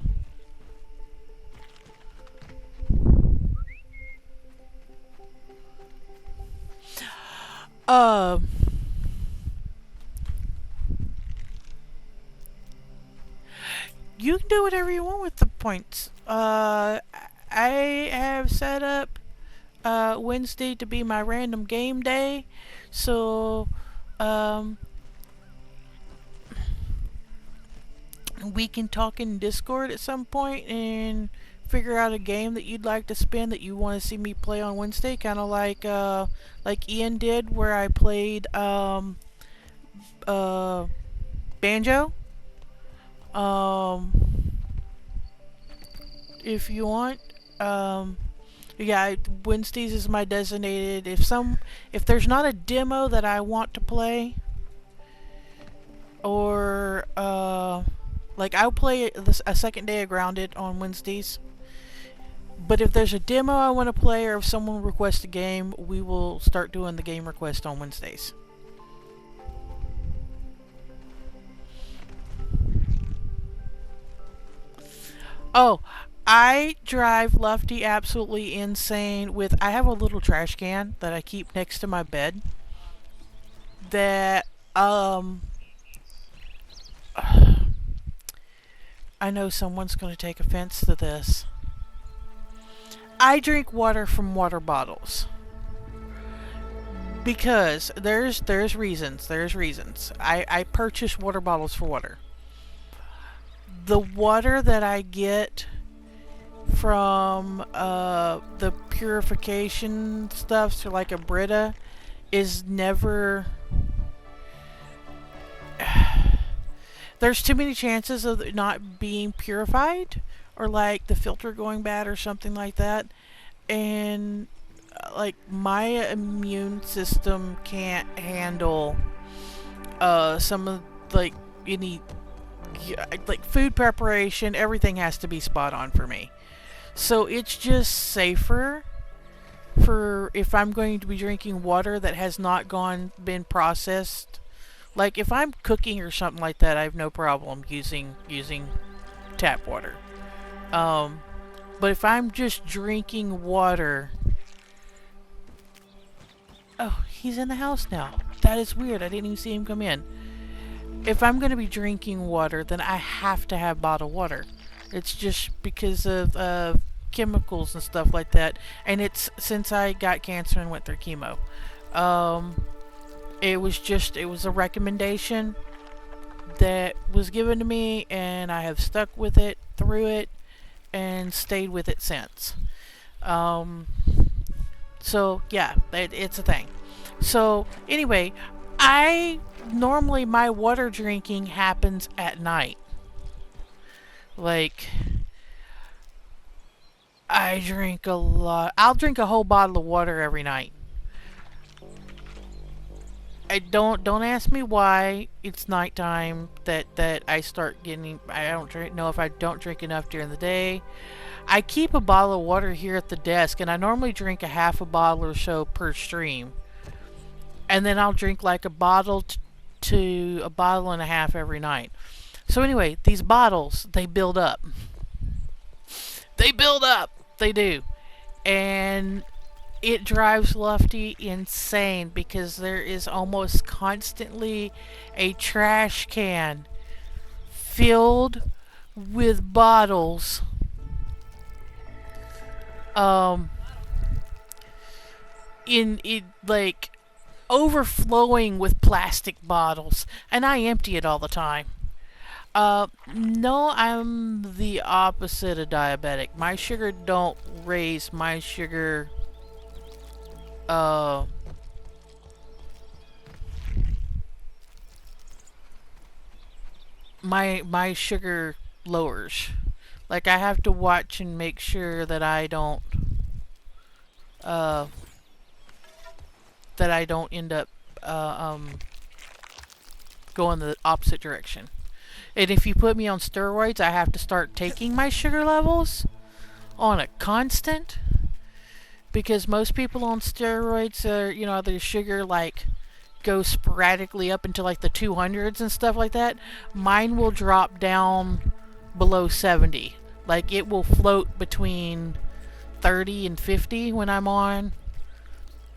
Speaker 1: Uh, you can do whatever you want with the points. I have set up Wednesday to be my random game day, so we can talk in Discord at some point and figure out a game that you'd like to spin that you want to see me play on Wednesday, kind of like Ian did, where I played banjo. If you want, yeah, Wednesdays is my designated. If there's not a demo that I want to play, or like I'll play a second day of Grounded on Wednesdays. But if there's a demo I want to play, or if someone requests a game, we will start doing the game request on Wednesdays. Oh, I drive Lufty absolutely insane with... I have a little trash can that I keep next to my bed that, I know someone's going to take offense to this. I drink water from water bottles. Because there's reasons. I purchase water bottles for water. The water that I get from the purification stuff, so like a Brita, is never... There's too many chances of it not being purified, or like the filter going bad or something like that. And like my immune system can't handle some of like any like food preparation. Everything has to be spot on for me. So it's just safer for if I'm going to be drinking water that has not been processed. Like if I'm cooking or something like that, I have no problem using tap water. But if I'm just drinking water... Oh, he's in the house now. That is weird. I didn't even see him come in. If I'm going to be drinking water, then I have to have bottled water. It's just because of chemicals and stuff like that. And it's since I got cancer and went through chemo. It was a recommendation that was given to me, and I have stuck with it through it and stayed with it since. So yeah, it's a thing. So anyway, normally my water drinking happens at night. Like, I drink a lot. I'll drink a whole bottle of water every night. Don't ask me why it's nighttime that I start getting... I don't know if I don't drink enough during the day. I keep a bottle of water here at the desk, and I normally drink a half a bottle or so per stream. And then I'll drink like a bottle to a bottle and a half every night. So anyway, these bottles, they build up. They build up. They do. And it drives Lufty insane because there is almost constantly a trash can filled with bottles. In it like overflowing with plastic bottles, and I empty it all the time. No, I'm the opposite of diabetic. My sugar don't raise. My sugar, uh, my sugar lowers. Like I have to watch and make sure uh, that I don't end up, going the opposite direction. And if you put me on steroids, I have to start taking my sugar levels on a constant. Because most people on steroids are, their sugar like goes sporadically up into like the 200s and stuff like that. Mine will drop down below 70. Like it will float between 30 and 50 when I'm on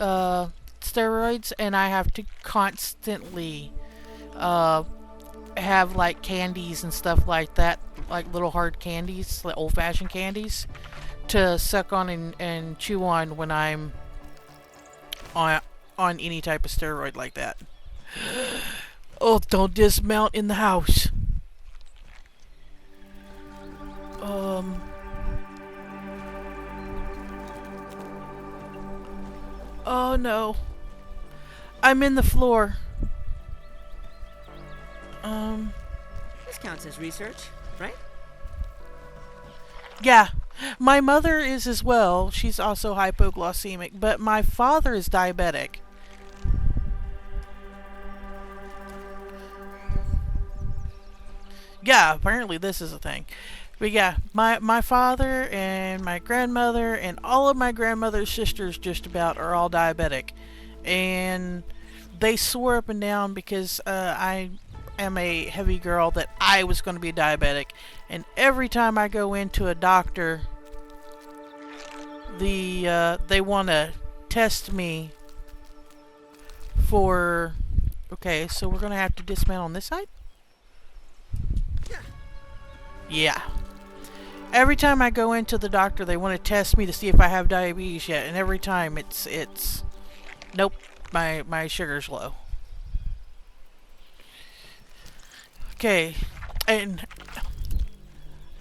Speaker 1: steroids, and I have to constantly have like candies and stuff like that, like little hard candies, like old fashioned candies, to suck on and chew on when I'm on any type of steroid like that. Oh, don't dismount in the house. Oh no. I'm in the floor.
Speaker 2: This counts as research, right?
Speaker 1: Yeah. My mother is as well. She's also hypoglycemic, but my father is diabetic. Yeah, apparently this is a thing. But yeah, my father and my grandmother and all of my grandmother's sisters just about are all diabetic. And they swore up and down because I am a heavy girl that I was going to be diabetic. And every time I go into a doctor, they want to test me for... Okay, so we're going to have to dismount on this side? Yeah. Every time I go into the doctor, they want to test me to see if I have diabetes yet, and every time it's nope, my sugar's low. Okay, and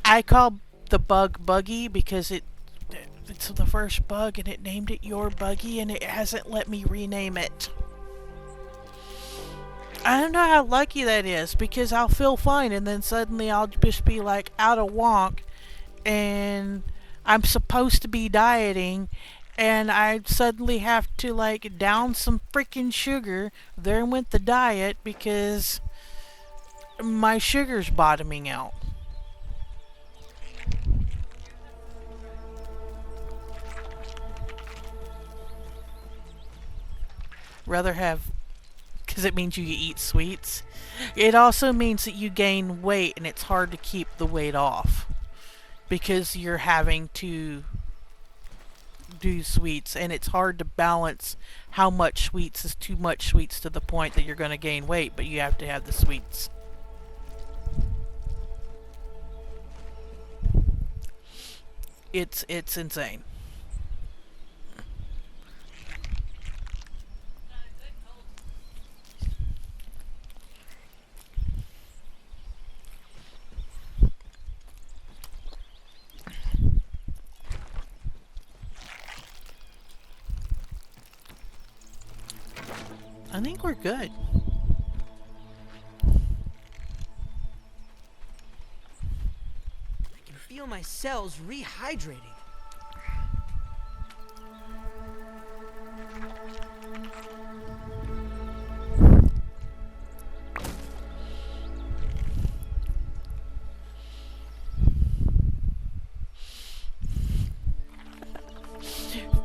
Speaker 1: I call the bug Buggy because it's the first bug, and it named it Your Buggy, and it hasn't let me rename it. I don't know how lucky that is, because I'll feel fine and then suddenly I'll just be like out of wonk, and I'm supposed to be dieting, and I suddenly have to like down some freaking sugar. There went the diet because my sugar's bottoming out. Rather have, because it means you eat sweets. It also means that you gain weight, and it's hard to keep the weight off because you're having to do sweets, and it's hard to balance how much sweets is too much sweets to the point that you're going to gain weight, but you have to have the sweets. It's insane. I think we're good.
Speaker 2: I can feel my cells rehydrating.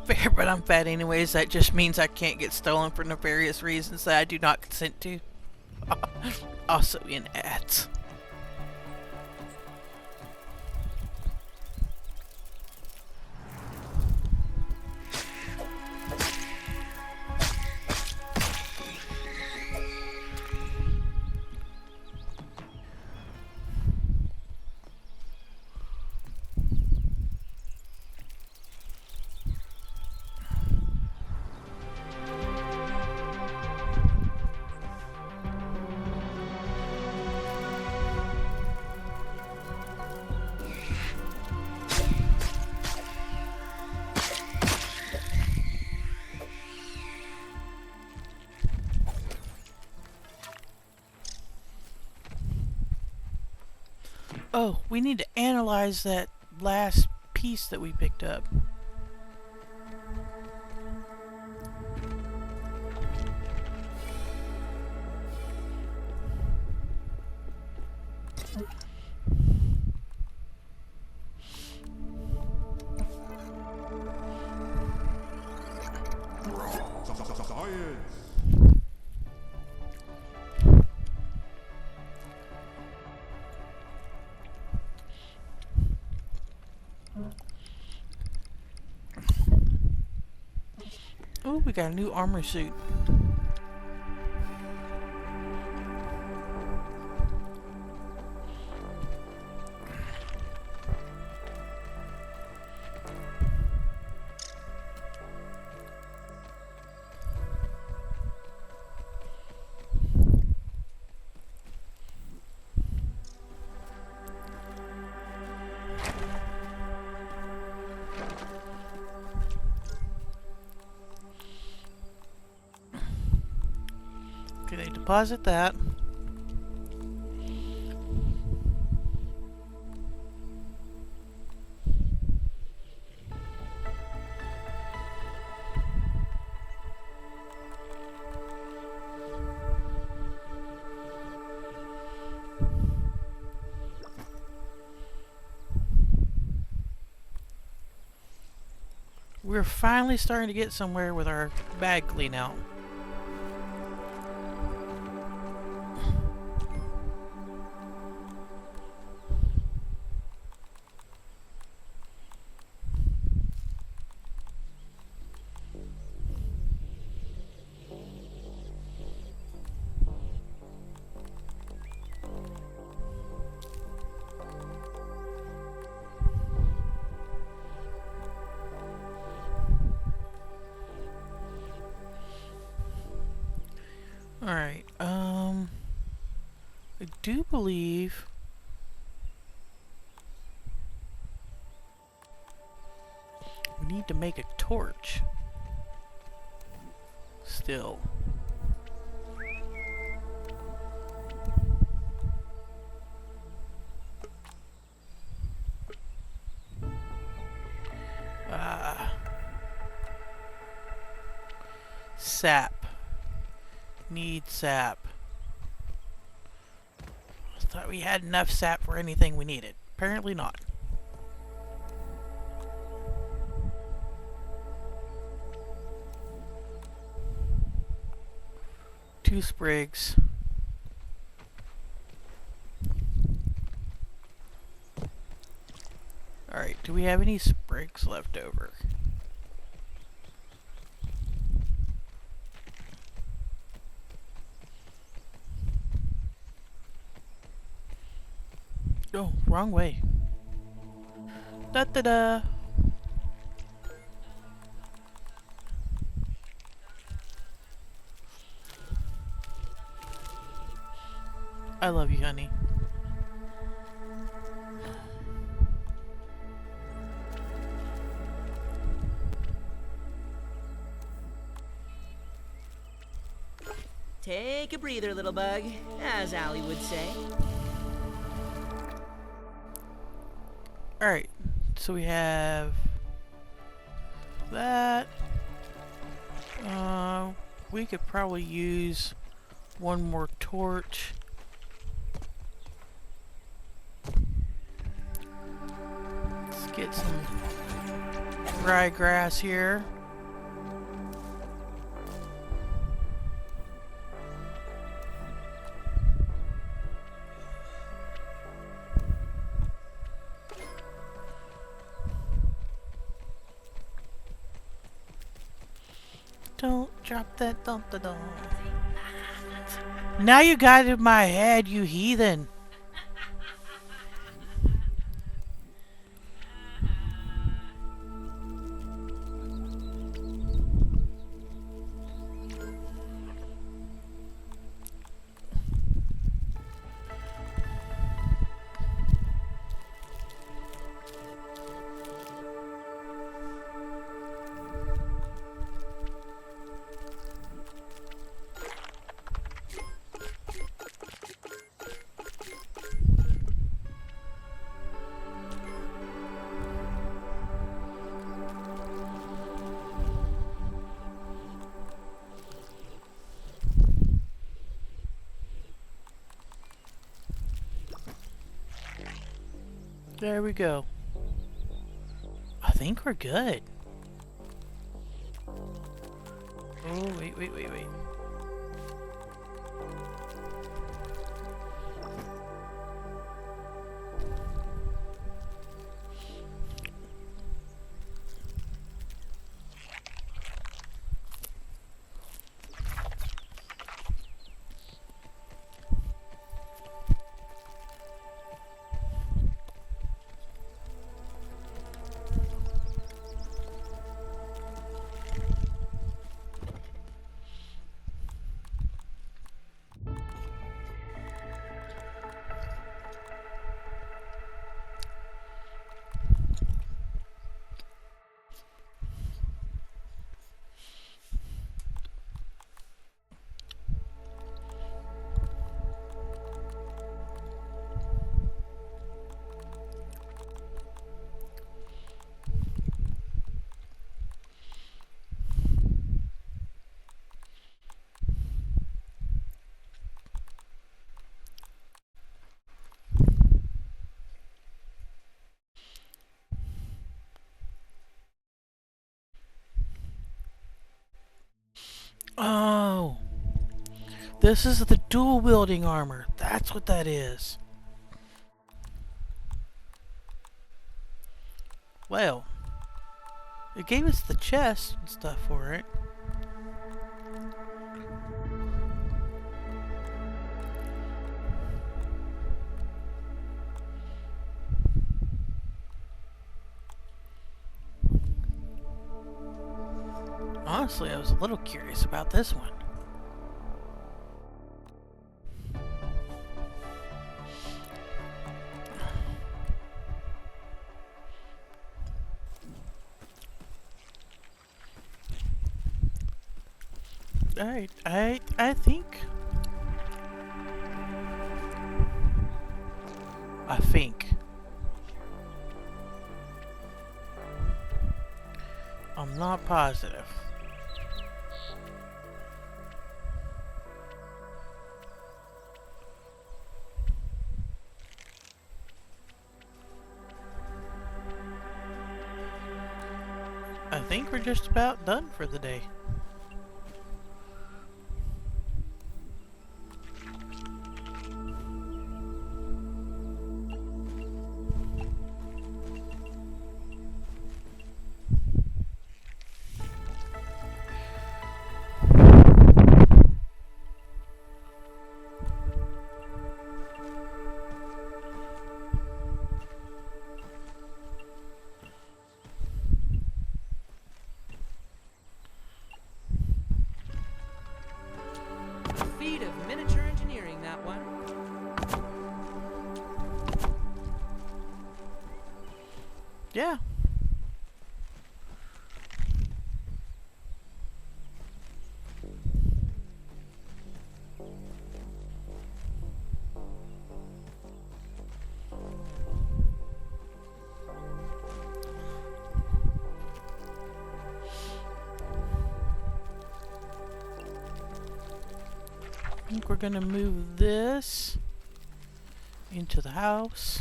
Speaker 1: Fair, but I'm fat anyways. That just means I can't get stolen for nefarious reasons that I do not consent to. Also in ads. Oh, we need to analyze that last piece that we picked up.
Speaker 5: Science.
Speaker 1: Oh, we got a new armor suit. Okay, deposit that. We're finally starting to get somewhere with our bag clean out. Alright, I do believe we need to make a torch. Still. Sap. Need sap. I thought we had enough sap for anything we needed. Apparently not. Two sprigs. Alright, do we have any sprigs left over? Oh, wrong way. Da da da. I love you, honey.
Speaker 2: Take a breather, little bug, as Allie would say.
Speaker 1: Alright, so we have that. We could probably use one more torch. Let's get some dry grass here. Don't drop that dum-da-dum. Now you got it in my head, you heathen. There we go. I think we're good. Oh, wait. Oh, this is the dual wielding armor. That's what that is. Well, it gave us the chest and stuff for it. Honestly, I was a little curious about this one. Alright, I think I'm not positive. I think we're just about done for the day.
Speaker 2: Feat of miniature engineering, that one.
Speaker 1: Yeah. I think we're gonna move this into the house.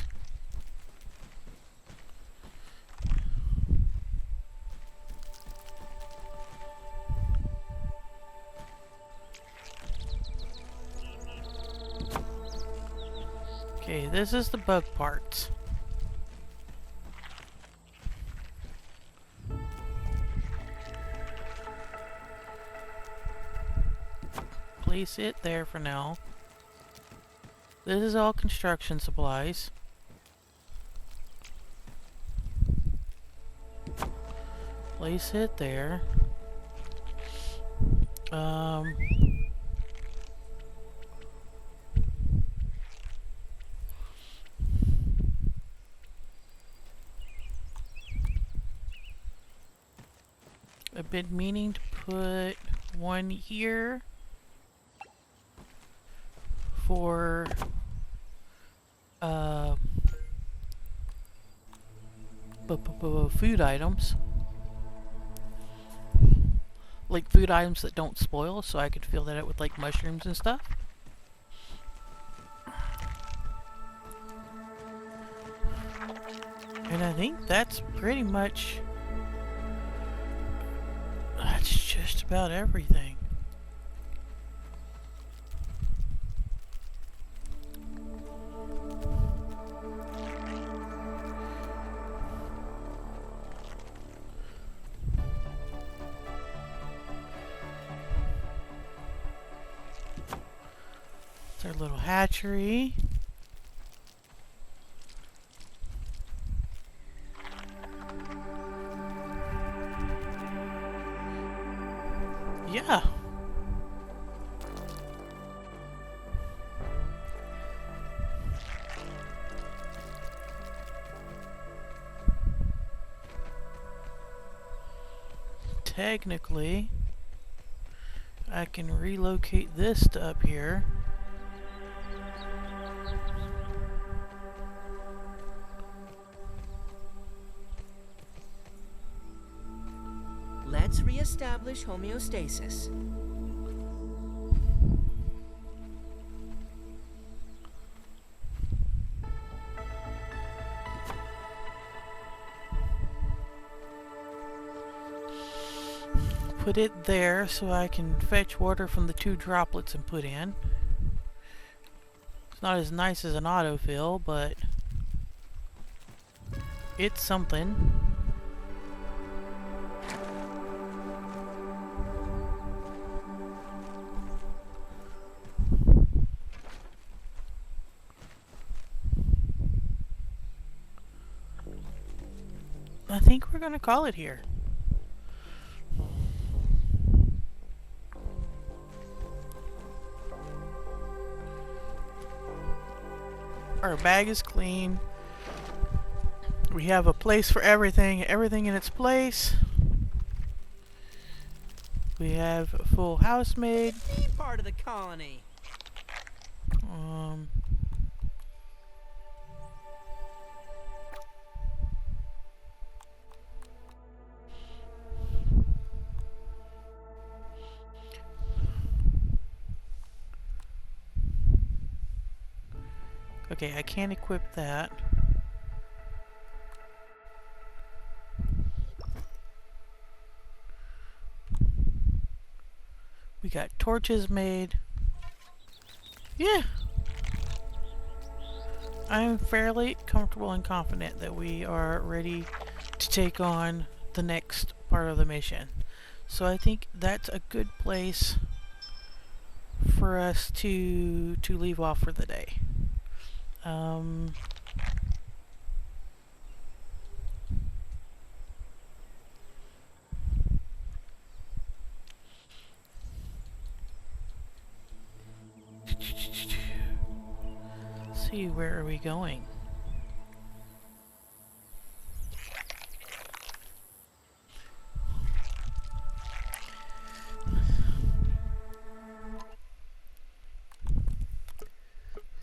Speaker 1: Okay, this is the bug parts. Place it there for now. This is all construction supplies. Place it there. I've been meaning to put one here for food items, like food items that don't spoil, so I could fill that out with like mushrooms and stuff. I think that's pretty much... That's just about everything. It's our little hatchery. Yeah. Technically, I can relocate this to up here.
Speaker 2: Let's reestablish homeostasis.
Speaker 1: Put it there so I can fetch water from the 2 droplets and put in. It's not as nice as an autofill, but it's something. I think we're gonna call it here. Our bag is clean. We have a place for everything in its place. We have a full housemaid.
Speaker 2: Be part of the colony.
Speaker 1: Okay, I can't equip that. We got torches made. Yeah. I'm fairly comfortable and confident that we are ready to take on the next part of the mission. So I think that's a good place for us to leave off for the day. See, where are we going?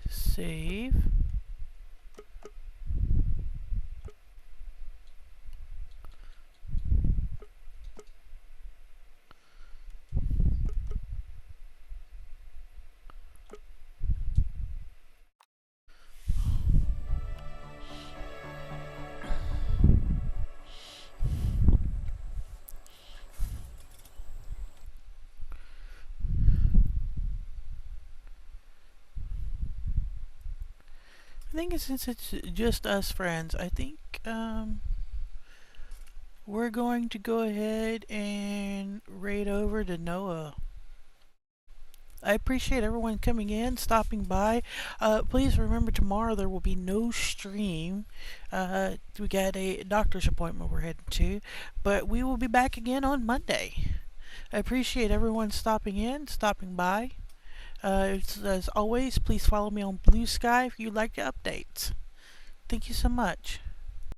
Speaker 1: Save. I think since it's just us friends, I think we're going to go ahead and raid over to Noah. I appreciate everyone coming in, stopping by. Please remember tomorrow there will be no stream. We got a doctor's appointment we're heading to, but we will be back again on Monday. I appreciate everyone stopping in, stopping by. As always, please follow me on Blue Sky if you'd like the updates. Thank you so much.